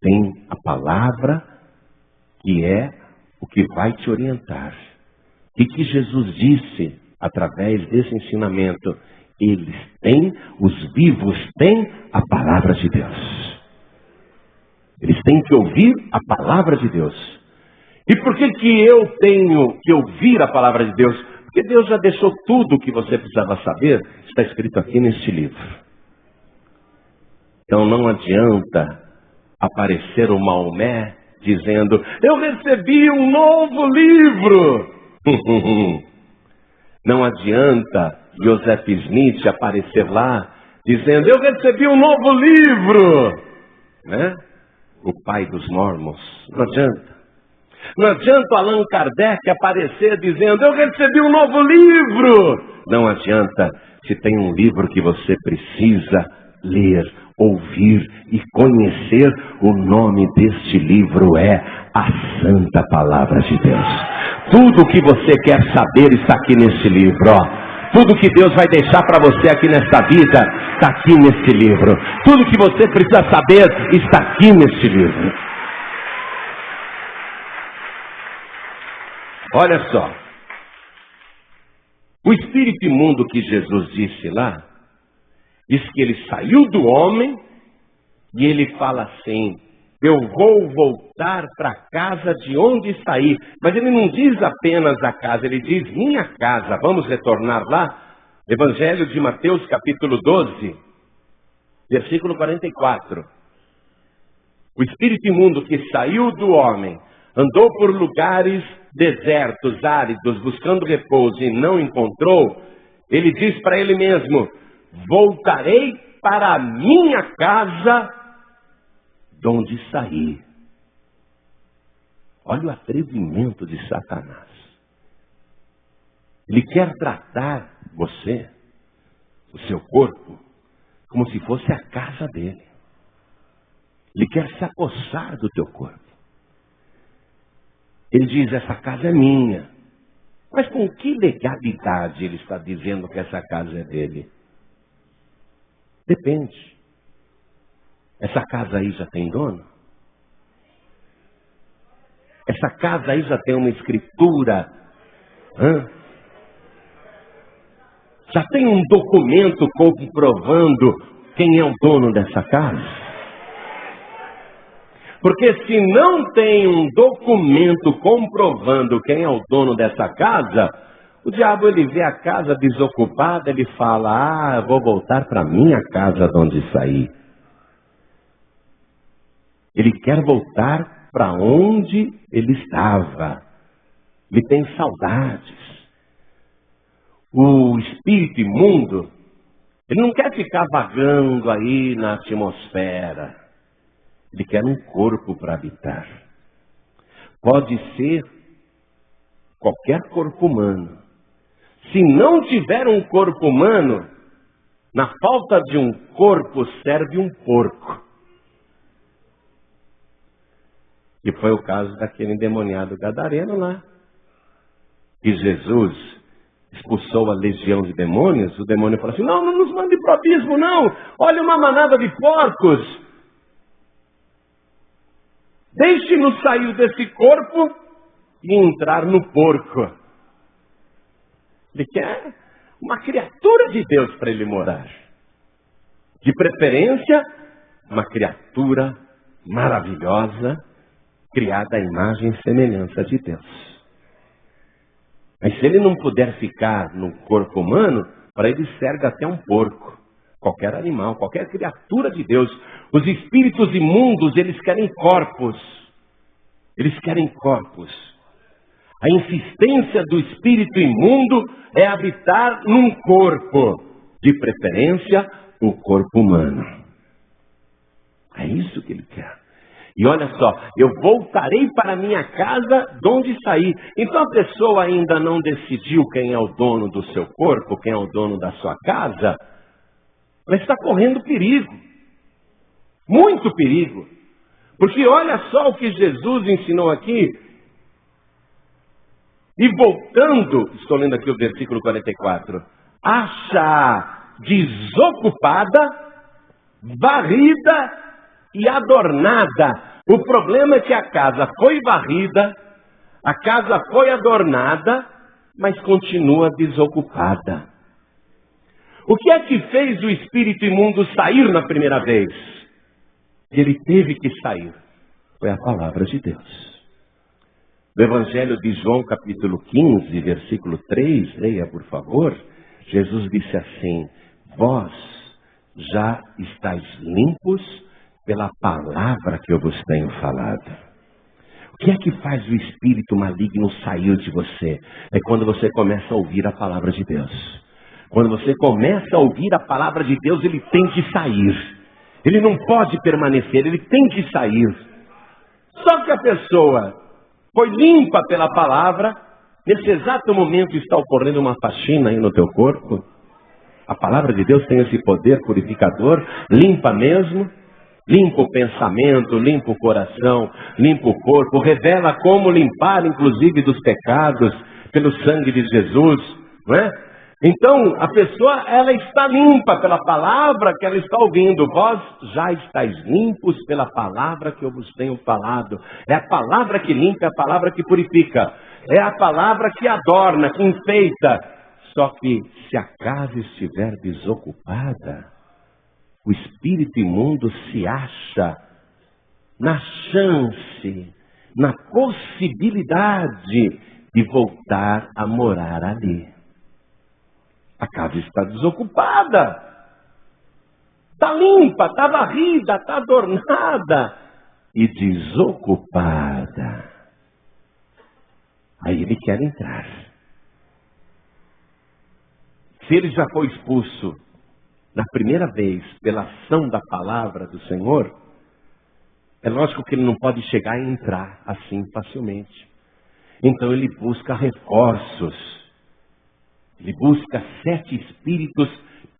Tem a palavra que é o que vai te orientar. E que Jesus disse através desse ensinamento, eles têm, os vivos têm a palavra de Deus. Eles têm que ouvir a palavra de Deus. E por que eu tenho que ouvir a palavra de Deus? Porque Deus já deixou tudo o que você precisava saber, está escrito aqui neste livro. Então não adianta aparecer o Maomé dizendo, eu recebi um novo livro. Não adianta Joseph Smith aparecer lá dizendo, eu recebi um novo livro. Né? O pai dos mormons. Não adianta. Não adianta Allan Kardec aparecer dizendo, eu recebi um novo livro. Não adianta, se tem um livro que você precisa ler, ouvir e conhecer, o nome deste livro é a Santa Palavra de Deus. Tudo o que você quer saber está aqui nesse livro, ó. Tudo que Deus vai deixar para você aqui nesta vida, está aqui nesse livro. Tudo que você precisa saber, está aqui nesse livro. Olha só. O espírito imundo que Jesus disse lá, diz que ele saiu do homem e ele fala assim, eu vou voltar para a casa de onde saí. Mas ele não diz apenas a casa, ele diz minha casa. Vamos retornar lá? Evangelho de Mateus, capítulo 12, versículo 44. O espírito imundo que saiu do homem, andou por lugares desertos, áridos, buscando repouso e não encontrou, ele diz para ele mesmo, voltarei para a minha casa de onde saí. Olha o atrevimento de Satanás. Ele quer tratar você, o seu corpo, como se fosse a casa dele. Ele quer se apossar do teu corpo. Ele diz, essa casa é minha. Mas com que legalidade ele está dizendo que essa casa é dele? Depende. Essa casa aí já tem dono? Essa casa aí já tem uma escritura? Já tem um documento comprovando quem é o dono dessa casa? Porque se não tem um documento comprovando quem é o dono dessa casa, o diabo, ele vê a casa desocupada, ele fala: eu vou voltar para minha casa de onde saí. Ele quer voltar para onde ele estava. Ele tem saudades. O espírito imundo, ele não quer ficar vagando aí na atmosfera. Ele quer um corpo para habitar. Pode ser qualquer corpo humano. Se não tiver um corpo humano, na falta de um corpo serve um porco. Que foi o caso daquele endemoniado gadareno lá. Que Jesus expulsou a legião de demônios. O demônio falou assim: não nos mande para o abismo, não. Olha uma manada de porcos. Deixe-nos sair desse corpo e entrar no porco. Ele quer uma criatura de Deus para ele morar. De preferência, uma criatura maravilhosa, criada à imagem e semelhança de Deus. Mas se ele não puder ficar no corpo humano, para ele serve até um porco. Qualquer animal, qualquer criatura de Deus. Os espíritos imundos, eles querem corpos. Eles querem corpos. A insistência do espírito imundo é habitar num corpo. De preferência, o corpo humano. É isso que ele quer. E olha só, eu voltarei para minha casa de onde saí. Então a pessoa ainda não decidiu quem é o dono do seu corpo, quem é o dono da sua casa. Ela está correndo perigo. Muito perigo. Porque olha só o que Jesus ensinou aqui. E voltando, estou lendo aqui o versículo 44. Acha desocupada, varrida e adornada. O problema é que a casa foi varrida, a casa foi adornada, mas continua desocupada. O que é que fez o espírito imundo sair na primeira vez? Ele teve que sair. Foi a palavra de Deus. No Evangelho de João, capítulo 15, versículo 3, leia por favor. Jesus disse assim: vós já estáis limpos pela palavra que eu vos tenho falado. O que é que faz o espírito maligno sair de você? É quando você começa a ouvir a palavra de Deus. Quando você começa a ouvir a palavra de Deus, ele tem que sair. Ele não pode permanecer, ele tem que sair. Só que a pessoa foi limpa pela palavra, nesse exato momento está ocorrendo uma faxina aí no teu corpo. A palavra de Deus tem esse poder purificador, limpa mesmo. Limpa o pensamento, limpa o coração, limpa o corpo, revela como limpar, inclusive, dos pecados, pelo sangue de Jesus, não é? Então, a pessoa, ela está limpa pela palavra que ela está ouvindo. Vós já estáis limpos pela palavra que eu vos tenho falado. É a palavra que limpa, é a palavra que purifica. É a palavra que adorna, que enfeita. Só que, se a casa estiver desocupada, o espírito imundo se acha na chance, na possibilidade de voltar a morar ali. A casa está desocupada, está limpa, está varrida, está adornada e desocupada. Aí ele quer entrar. Se ele já foi expulso na primeira vez pela ação da palavra do Senhor, é lógico que ele não pode chegar e entrar assim facilmente. Então ele busca reforços. Ele busca 7 espíritos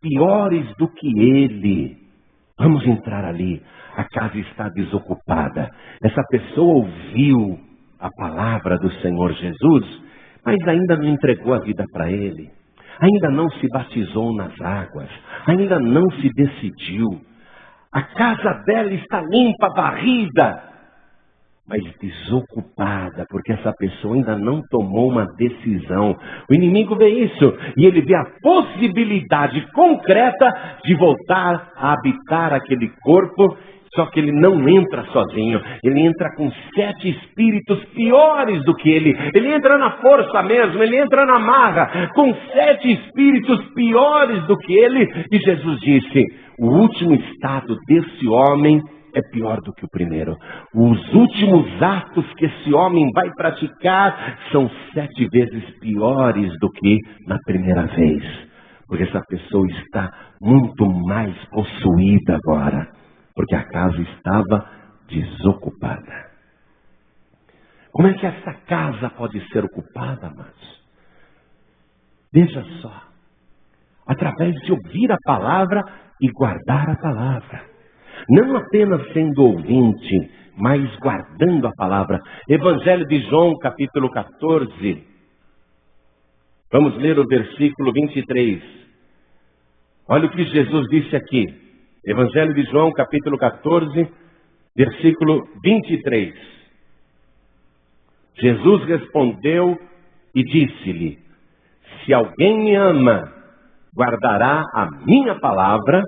piores do que ele. Vamos entrar ali. A casa está desocupada. Essa pessoa ouviu a palavra do Senhor Jesus, mas ainda não entregou a vida para ele. Ainda não se batizou nas águas. Ainda não se decidiu. A casa dela está limpa, varrida. mas desocupada, porque essa pessoa ainda não tomou uma decisão. O inimigo vê isso e ele vê a possibilidade concreta de voltar a habitar aquele corpo. Só que ele não entra sozinho, ele entra com 7 espíritos piores do que ele. Ele entra na força mesmo, ele entra na marra, com 7 espíritos piores do que ele. E Jesus disse, o último estado desse homem é pior do que o primeiro. Os últimos atos que esse homem vai praticar são 7 vezes piores do que na primeira vez. Porque essa pessoa está muito mais possuída agora. Porque a casa estava desocupada. Como é que essa casa pode ser ocupada, amados? Veja só. Através de ouvir a palavra e guardar a palavra. Não apenas sendo ouvinte, mas guardando a palavra. Evangelho de João, capítulo 14. Vamos ler o versículo 23. Olha o que Jesus disse aqui. Evangelho de João, capítulo 14, versículo 23. Jesus respondeu e disse-lhe, se alguém me ama, guardará a minha palavra,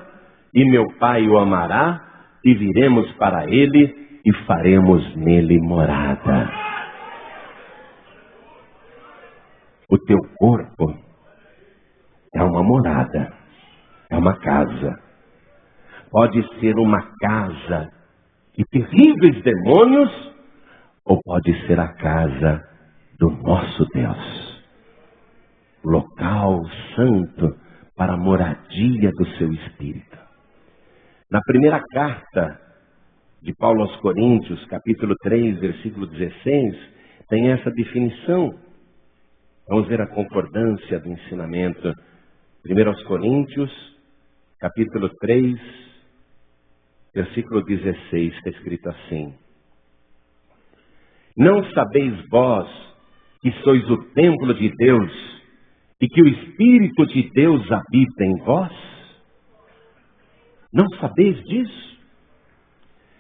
e meu Pai o amará, e viremos para ele, e faremos nele morada. O teu corpo é uma morada, é uma casa. Pode ser uma casa de terríveis demônios, ou pode ser a casa do nosso Deus. Local santo para a moradia do seu Espírito. Na primeira carta de Paulo aos Coríntios, capítulo 3, versículo 16, tem essa definição. Vamos ver a concordância do ensinamento. 1 aos Coríntios, capítulo 3, versículo 16, está escrito assim. Não sabeis vós que sois o templo de Deus e que o Espírito de Deus habita em vós? Não sabeis disso?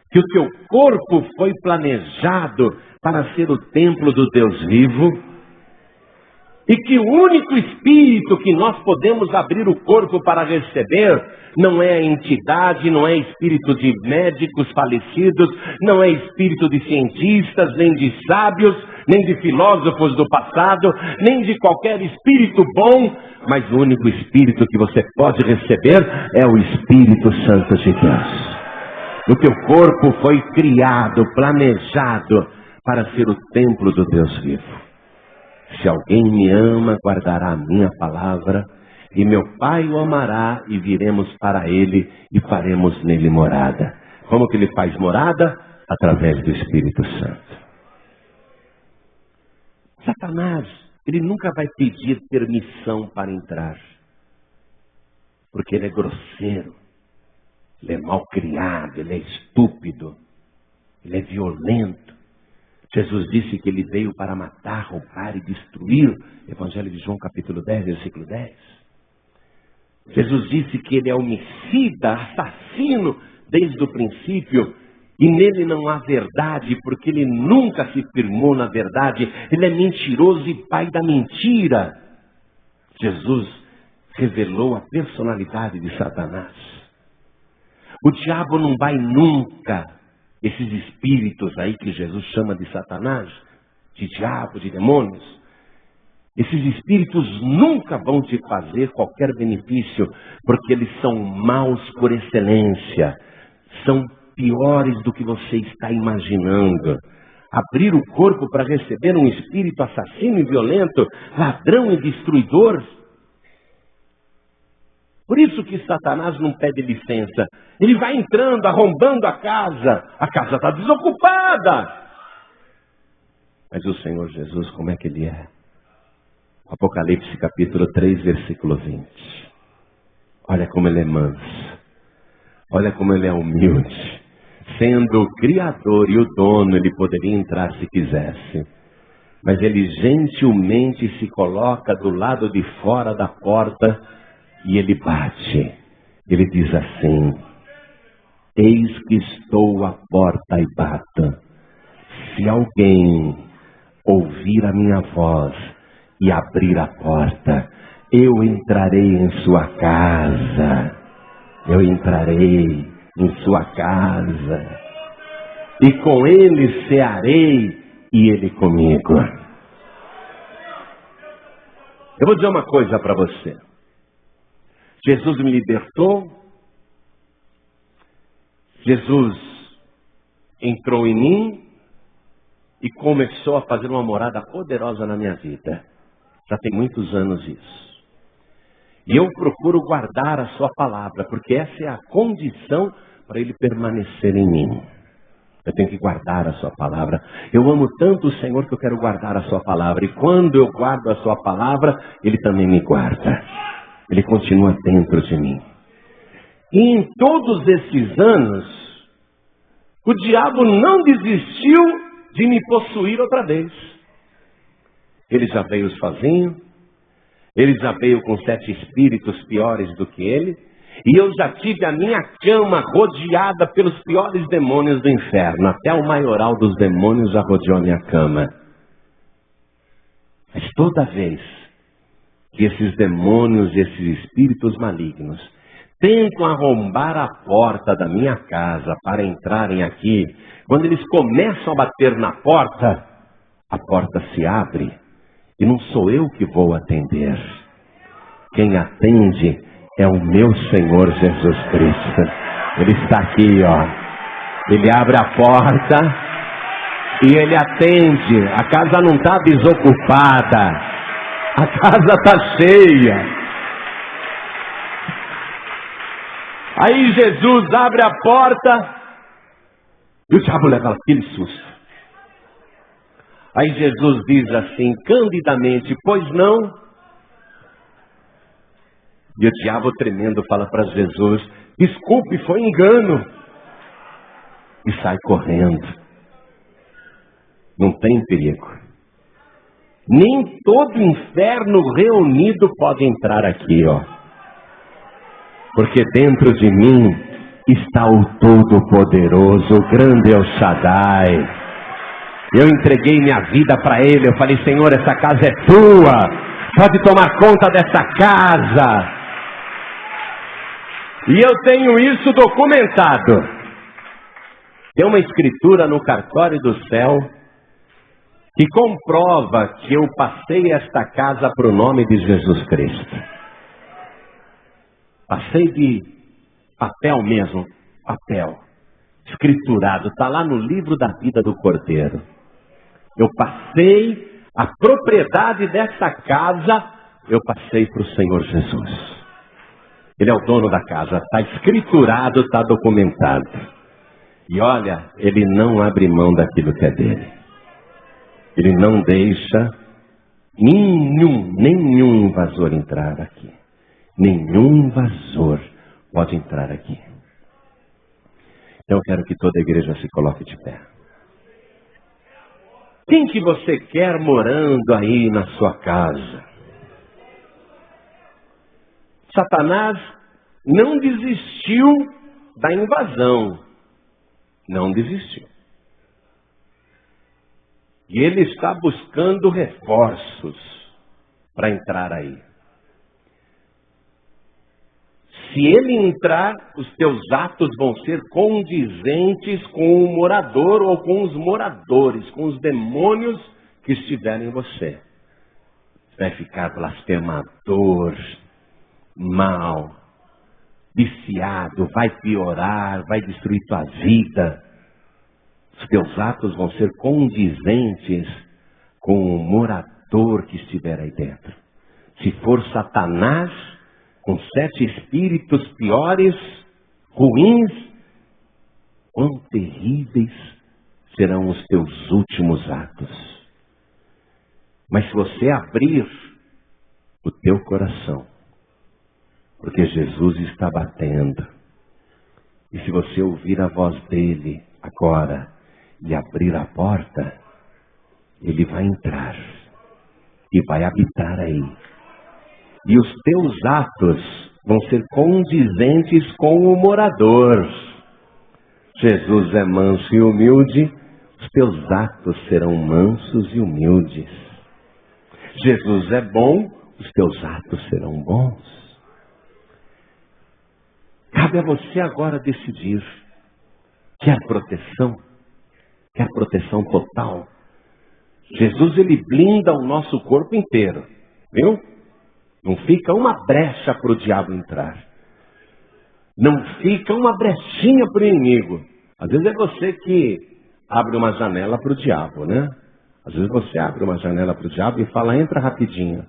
Que o teu corpo foi planejado para ser o templo do Deus vivo? E que o único espírito que nós podemos abrir o corpo para receber não é a entidade, não é espírito de médicos falecidos, não é espírito de cientistas, nem de sábios, nem de filósofos do passado, nem de qualquer espírito bom, mas o único espírito que você pode receber é o Espírito Santo de Deus. O teu corpo foi criado, planejado para ser o templo do Deus vivo. Se alguém me ama, guardará a minha palavra, e meu Pai o amará, e viremos para ele, e faremos nele morada. Como que ele faz morada? Através do Espírito Santo. Satanás, ele nunca vai pedir permissão para entrar, porque ele é grosseiro, ele é mal criado, ele é estúpido, ele é violento. Jesus disse que ele veio para matar, roubar e destruir. Evangelho de João, capítulo 10, versículo 10. Jesus disse que ele é homicida, assassino, desde o princípio. E nele não há verdade, porque ele nunca se firmou na verdade. Ele é mentiroso e pai da mentira. Jesus revelou a personalidade de Satanás. O diabo não vai nunca... Esses espíritos aí que Jesus chama de Satanás, de diabo, de demônios, esses espíritos nunca vão te fazer qualquer benefício, porque eles são maus por excelência, são piores do que você está imaginando. Abrir o corpo para receber um espírito assassino e violento, ladrão e destruidor. Por isso que Satanás não pede licença. Ele vai entrando, arrombando a casa está desocupada. Mas o Senhor Jesus, como é que ele é? Apocalipse capítulo 3, versículo 20. Olha como ele é manso. Olha como ele é humilde. Sendo o Criador e o dono, ele poderia entrar se quisesse. Mas ele gentilmente se coloca do lado de fora da porta e ele bate. Ele diz assim: eis que estou à porta e bato. Se alguém ouvir a minha voz e abrir a porta, eu entrarei em sua casa. Eu entrarei em sua casa. E com ele cearei e ele comigo. Eu vou dizer uma coisa para você. Jesus me libertou. Jesus entrou em mim e começou a fazer uma morada poderosa na minha vida. Já tem muitos anos isso. E eu procuro guardar a sua palavra, porque essa é a condição para ele permanecer em mim. Eu tenho que guardar a sua palavra. Eu amo tanto o Senhor que eu quero guardar a sua palavra. E quando eu guardo a sua palavra, ele também me guarda. Ele continua dentro de mim. E em todos esses anos, o diabo não desistiu de me possuir outra vez. Ele já veio sozinho. Ele já veio com 7 espíritos piores do que ele. E eu já tive a minha cama rodeada pelos piores demônios do inferno. Até o maioral dos demônios já rodeou a minha cama. Mas toda vez que esses demônios, esses espíritos malignos, tentam arrombar a porta da minha casa para entrarem aqui, quando eles começam a bater na porta, a porta se abre e não sou eu que vou atender. Quem atende é o meu Senhor Jesus Cristo. Ele está aqui, ó. Ele abre a porta e ele atende. A casa não está desocupada. A casa está cheia. Aí Jesus abre a porta e o diabo leva aquele susto. Aí Jesus diz assim, candidamente, pois não? E o diabo tremendo fala para Jesus, desculpe, foi engano. E sai correndo. Não tem perigo. Nem todo inferno reunido pode entrar aqui, ó. Porque dentro de mim está o Todo-Poderoso, o grande El Shaddai. Eu entreguei minha vida para ele, eu falei, Senhor, essa casa é tua, pode tomar conta dessa casa. E eu tenho isso documentado. Tem uma escritura no cartório do céu que comprova que eu passei esta casa para o nome de Jesus Cristo. Passei de papel mesmo, papel, escriturado, está lá no livro da vida do Cordeiro. Eu passei a propriedade dessa casa, eu passei para o Senhor Jesus. Ele é o dono da casa, está escriturado, está documentado. E olha, ele não abre mão daquilo que é dele. Ele não deixa nenhum invasor entrar aqui. Nenhum invasor pode entrar aqui. Então eu quero que toda a igreja se coloque de pé. Quem que você quer morando aí na sua casa? Satanás não desistiu da invasão. Não desistiu. E ele está buscando reforços para entrar aí. Se ele entrar, os teus atos vão ser condizentes com o morador ou com os moradores, com os demônios que estiverem em você. Você vai ficar blasfemador, mal, viciado, vai piorar, vai destruir tua vida. Os teus atos vão ser condizentes com o morador que estiver aí dentro. Se for Satanás, com 7 espíritos piores, ruins, quão terríveis serão os teus últimos atos. Mas se você abrir o teu coração, porque Jesus está batendo, e se você ouvir a voz dele agora e abrir a porta, ele vai entrar e vai habitar aí. E os teus atos vão ser condizentes com o morador. Jesus é manso e humilde, os teus atos serão mansos e humildes. Jesus é bom, os teus atos serão bons. Cabe a você agora decidir. Quer proteção? Quer proteção total? Jesus, ele blinda o nosso corpo inteiro, viu? Não fica uma brecha para o diabo entrar. Não fica uma brechinha para o inimigo. Às vezes é você que abre uma janela para o diabo, né? Às vezes você abre uma janela para o diabo e fala, entra rapidinho.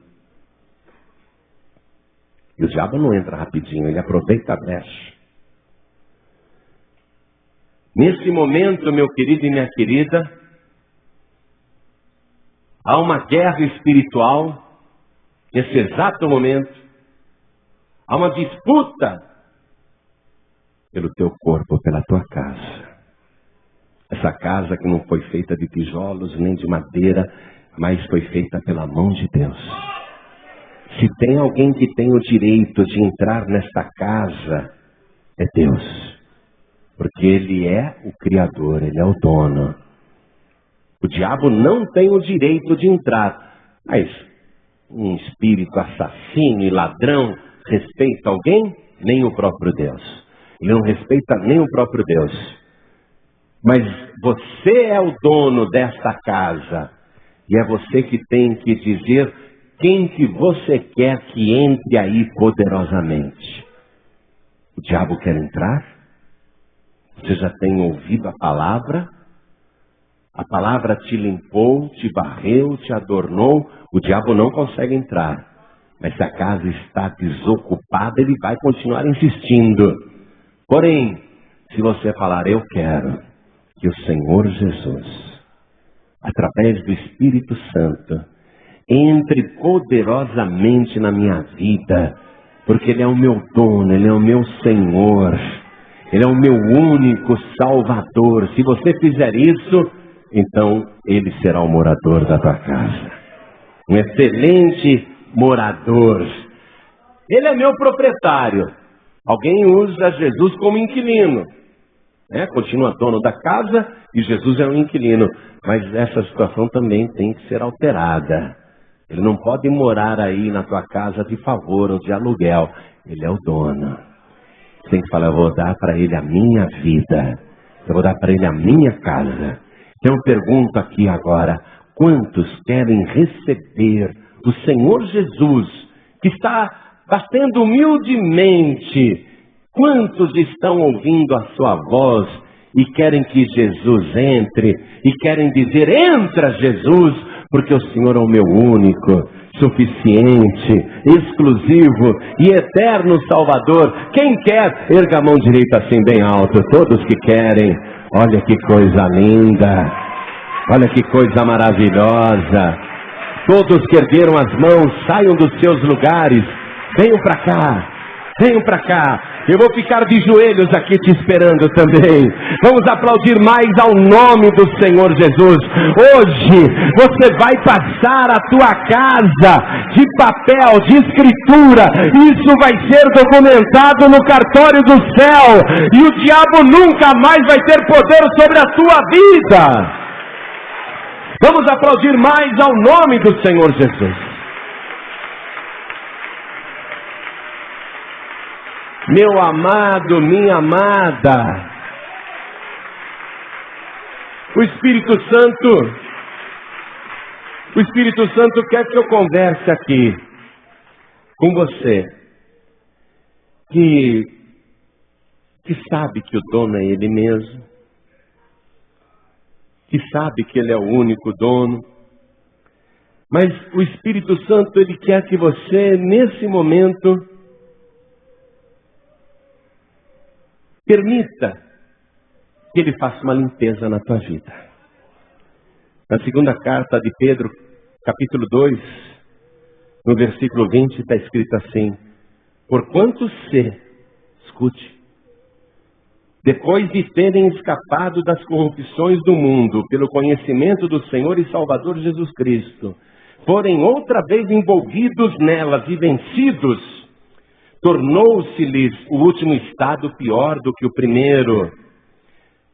E o diabo não entra rapidinho, ele aproveita a brecha. Nesse momento, meu querido e minha querida, há uma guerra espiritual, nesse exato momento, há uma disputa pelo teu corpo, pela tua casa. Essa casa que não foi feita de tijolos nem de madeira, mas foi feita pela mão de Deus. Se tem alguém que tem o direito de entrar nesta casa, é Deus. Porque Ele é o Criador, Ele é o dono. O diabo não tem o direito de entrar. Mas um espírito assassino e ladrão respeita alguém? Nem o próprio Deus. Ele não respeita nem o próprio Deus. Mas você é o dono desta casa. E é você que tem que dizer quem que você quer que entre aí poderosamente. O diabo quer entrar? Você já tem ouvido a palavra? A palavra te limpou, te varreu, te adornou. O diabo não consegue entrar. Mas se a casa está desocupada, ele vai continuar insistindo. Porém, se você falar, eu quero que o Senhor Jesus, através do Espírito Santo, entre poderosamente na minha vida, porque Ele é o meu dono, Ele é o meu Senhor, Ele é o meu único Salvador. Se você fizer isso, então Ele será o morador da tua casa. Um excelente morador. Ele é meu proprietário. Alguém usa Jesus como inquilino. Continua dono da casa e Jesus é um inquilino. Mas essa situação também tem que ser alterada. Ele não pode morar aí na tua casa de favor ou de aluguel. Ele é o dono. Você tem que falar, eu vou dar para ele a minha vida. Eu vou dar para ele a minha casa. Então eu pergunto aqui agora, quantos querem receber o Senhor Jesus, que está batendo humildemente? Quantos estão ouvindo a sua voz e querem que Jesus entre? E querem dizer, entra Jesus, porque o Senhor é o meu único, suficiente, exclusivo e eterno Salvador. Quem quer, erga a mão direita assim bem alto. Todos que querem. Olha que coisa linda. Olha que coisa maravilhosa. Todos que ergueram as mãos, saiam dos seus lugares. Venham para cá. Venham para cá. Eu vou ficar de joelhos aqui te esperando também. Vamos aplaudir mais ao nome do Senhor Jesus. Hoje você vai passar a tua casa de papel, de escritura. Isso vai ser documentado no cartório do céu. E o diabo nunca mais vai ter poder sobre a tua vida. Vamos aplaudir mais ao nome do Senhor Jesus. Meu amado, minha amada, o Espírito Santo quer que eu converse aqui com você, que sabe que o dono é Ele mesmo, que sabe que Ele é o único dono, mas o Espírito Santo, Ele quer que você, nesse momento, permita que Ele faça uma limpeza na tua vida. Na segunda carta de Pedro, capítulo 2, no versículo 20, está escrito assim: porquanto escute, depois de terem escapado das corrupções do mundo, pelo conhecimento do Senhor e Salvador Jesus Cristo, forem outra vez envolvidos nelas e vencidos, tornou-se-lhes o último estado pior do que o primeiro.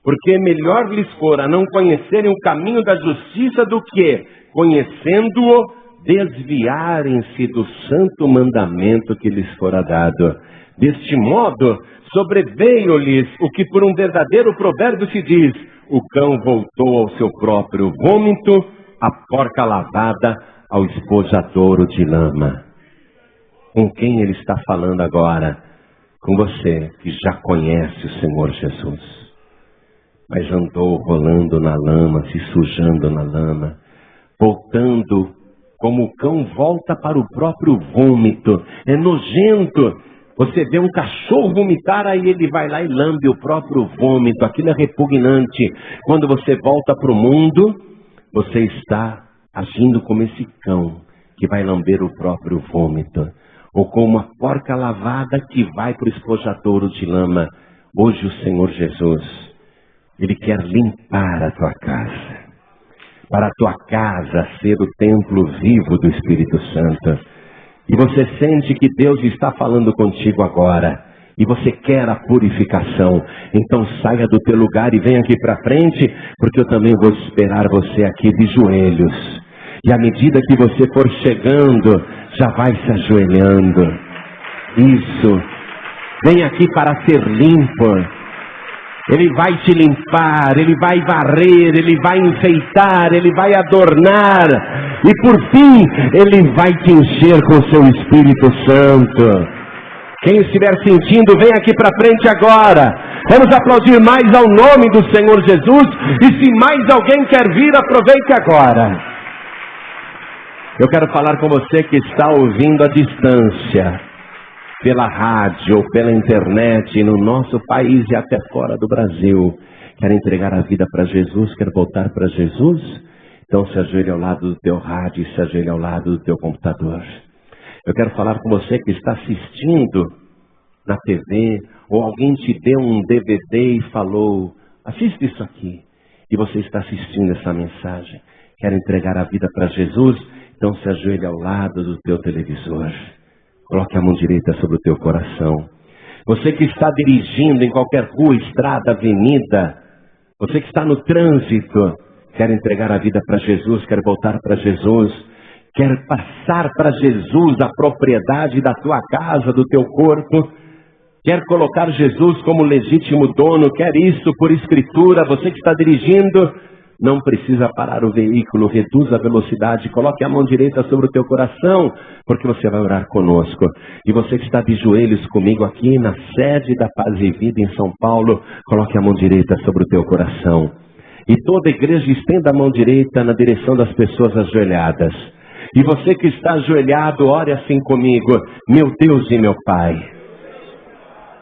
porque melhor lhes fora não conhecerem o caminho da justiça do que, conhecendo-o, desviarem-se do santo mandamento que lhes fora dado. Deste modo, sobreveio-lhes o que por um verdadeiro provérbio se diz: o cão voltou ao seu próprio vômito, a porca lavada ao espojadouro de lama. Com quem ele está falando agora? Com você que já conhece o Senhor Jesus, mas andou rolando na lama, se sujando na lama, voltando como o cão volta para o próprio vômito. É nojento. Você vê um cachorro vomitar, aí ele vai lá e lambe o próprio vômito. Aquilo é repugnante. Quando você volta para o mundo, você está agindo como esse cão que vai lamber o próprio vômito, ou como uma porca lavada que vai para o espojadouro de lama. Hoje o Senhor Jesus, Ele quer limpar a tua casa, para a tua casa ser o templo vivo do Espírito Santo. E você sente que Deus está falando contigo agora, e você quer a purificação. Então saia do teu lugar e venha aqui para frente, porque eu também vou esperar você aqui de joelhos. E à medida que você for chegando, já vai se ajoelhando. Isso. Vem aqui para ser limpo. Ele vai te limpar, Ele vai varrer, Ele vai enfeitar, Ele vai adornar. E por fim, Ele vai te encher com o seu Espírito Santo. Quem estiver sentindo, vem aqui para frente agora. Vamos aplaudir mais ao nome do Senhor Jesus. E se mais alguém quer vir, aproveite agora. Eu quero falar com você que está ouvindo à distância, pela rádio ou pela internet, no nosso país e até fora do Brasil. Quer entregar a vida para Jesus? Quer voltar para Jesus? Então se ajoelhe ao lado do teu rádio e se ajoelhe ao lado do teu computador. Eu quero falar com você que está assistindo na TV, ou alguém te deu um DVD e falou: assiste isso aqui. E você está assistindo essa mensagem. Quer entregar a vida para Jesus? Então se ajoelhe ao lado do teu televisor. Coloque a mão direita sobre o teu coração. Você que está dirigindo em qualquer rua, estrada, avenida, você que está no trânsito, quer entregar a vida para Jesus, quer voltar para Jesus, quer passar para Jesus a propriedade da tua casa, do teu corpo, quer colocar Jesus como legítimo dono, quer isso por escritura. Você que está dirigindo, não precisa parar o veículo, reduz a velocidade, coloque a mão direita sobre o teu coração, porque você vai orar conosco. E você que está de joelhos comigo aqui na sede da Paz e Vida em São Paulo, coloque a mão direita sobre o teu coração. E toda a igreja estenda a mão direita na direção das pessoas ajoelhadas. E você que está ajoelhado, ore assim comigo: meu Deus e meu Pai.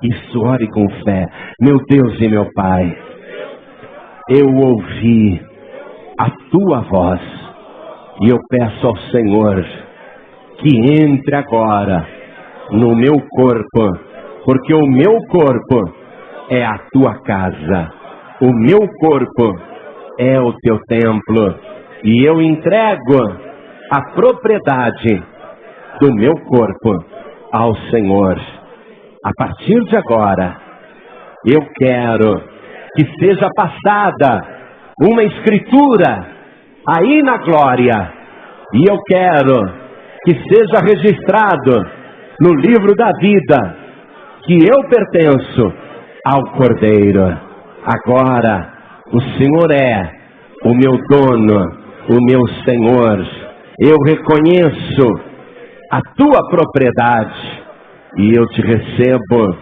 Isso, ore com fé. Meu Deus e meu Pai, eu ouvi a tua voz e eu peço ao Senhor que entre agora no meu corpo, porque o meu corpo é a tua casa, o meu corpo é o teu templo, e eu entrego a propriedade do meu corpo ao Senhor. A partir de agora, eu quero que seja passada uma escritura aí na glória, e eu quero que seja registrado no livro da vida que eu pertenço ao Cordeiro. Agora o Senhor é o meu dono, o meu Senhor. Eu reconheço a tua propriedade e eu te recebo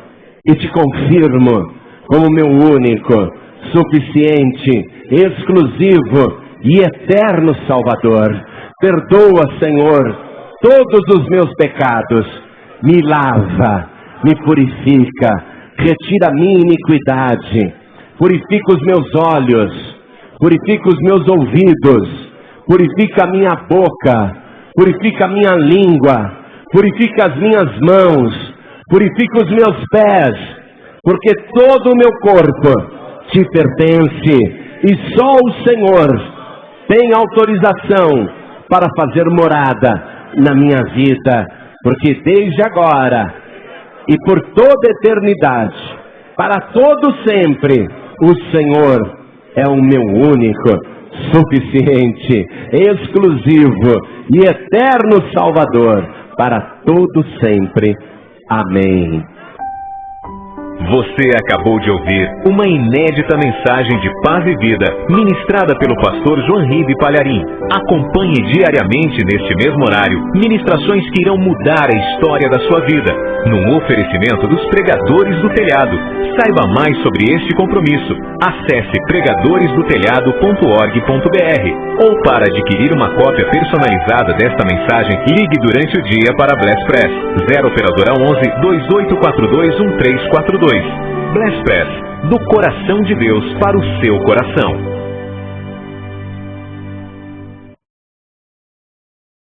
e te confirmo como meu único, suficiente, exclusivo e eterno Salvador. Perdoa, Senhor, todos os meus pecados. Me lava, me purifica, retira a minha iniquidade, purifica os meus olhos, purifica os meus ouvidos, purifica a minha boca, purifica a minha língua, purifica as minhas mãos, purifica os meus pés, porque todo o meu corpo te pertence, e só o Senhor tem autorização para fazer morada na minha vida, porque desde agora e por toda a eternidade, para todo sempre, O Senhor é o meu único, suficiente, exclusivo e eterno Salvador para todo sempre. Amém. Você acabou de ouvir uma inédita mensagem de paz e vida, ministrada pelo pastor João Ribe Palharim. Acompanhe diariamente neste mesmo horário, ministrações que irão mudar a história da sua vida, num oferecimento dos Pregadores do Telhado. Saiba mais sobre este compromisso. Acesse pregadoresdotelhado.org.br ou para adquirir uma cópia personalizada desta mensagem, ligue durante o dia para Bless Press 0 operadora 11 2842 1342. Bless Press, do coração de Deus para o seu coração.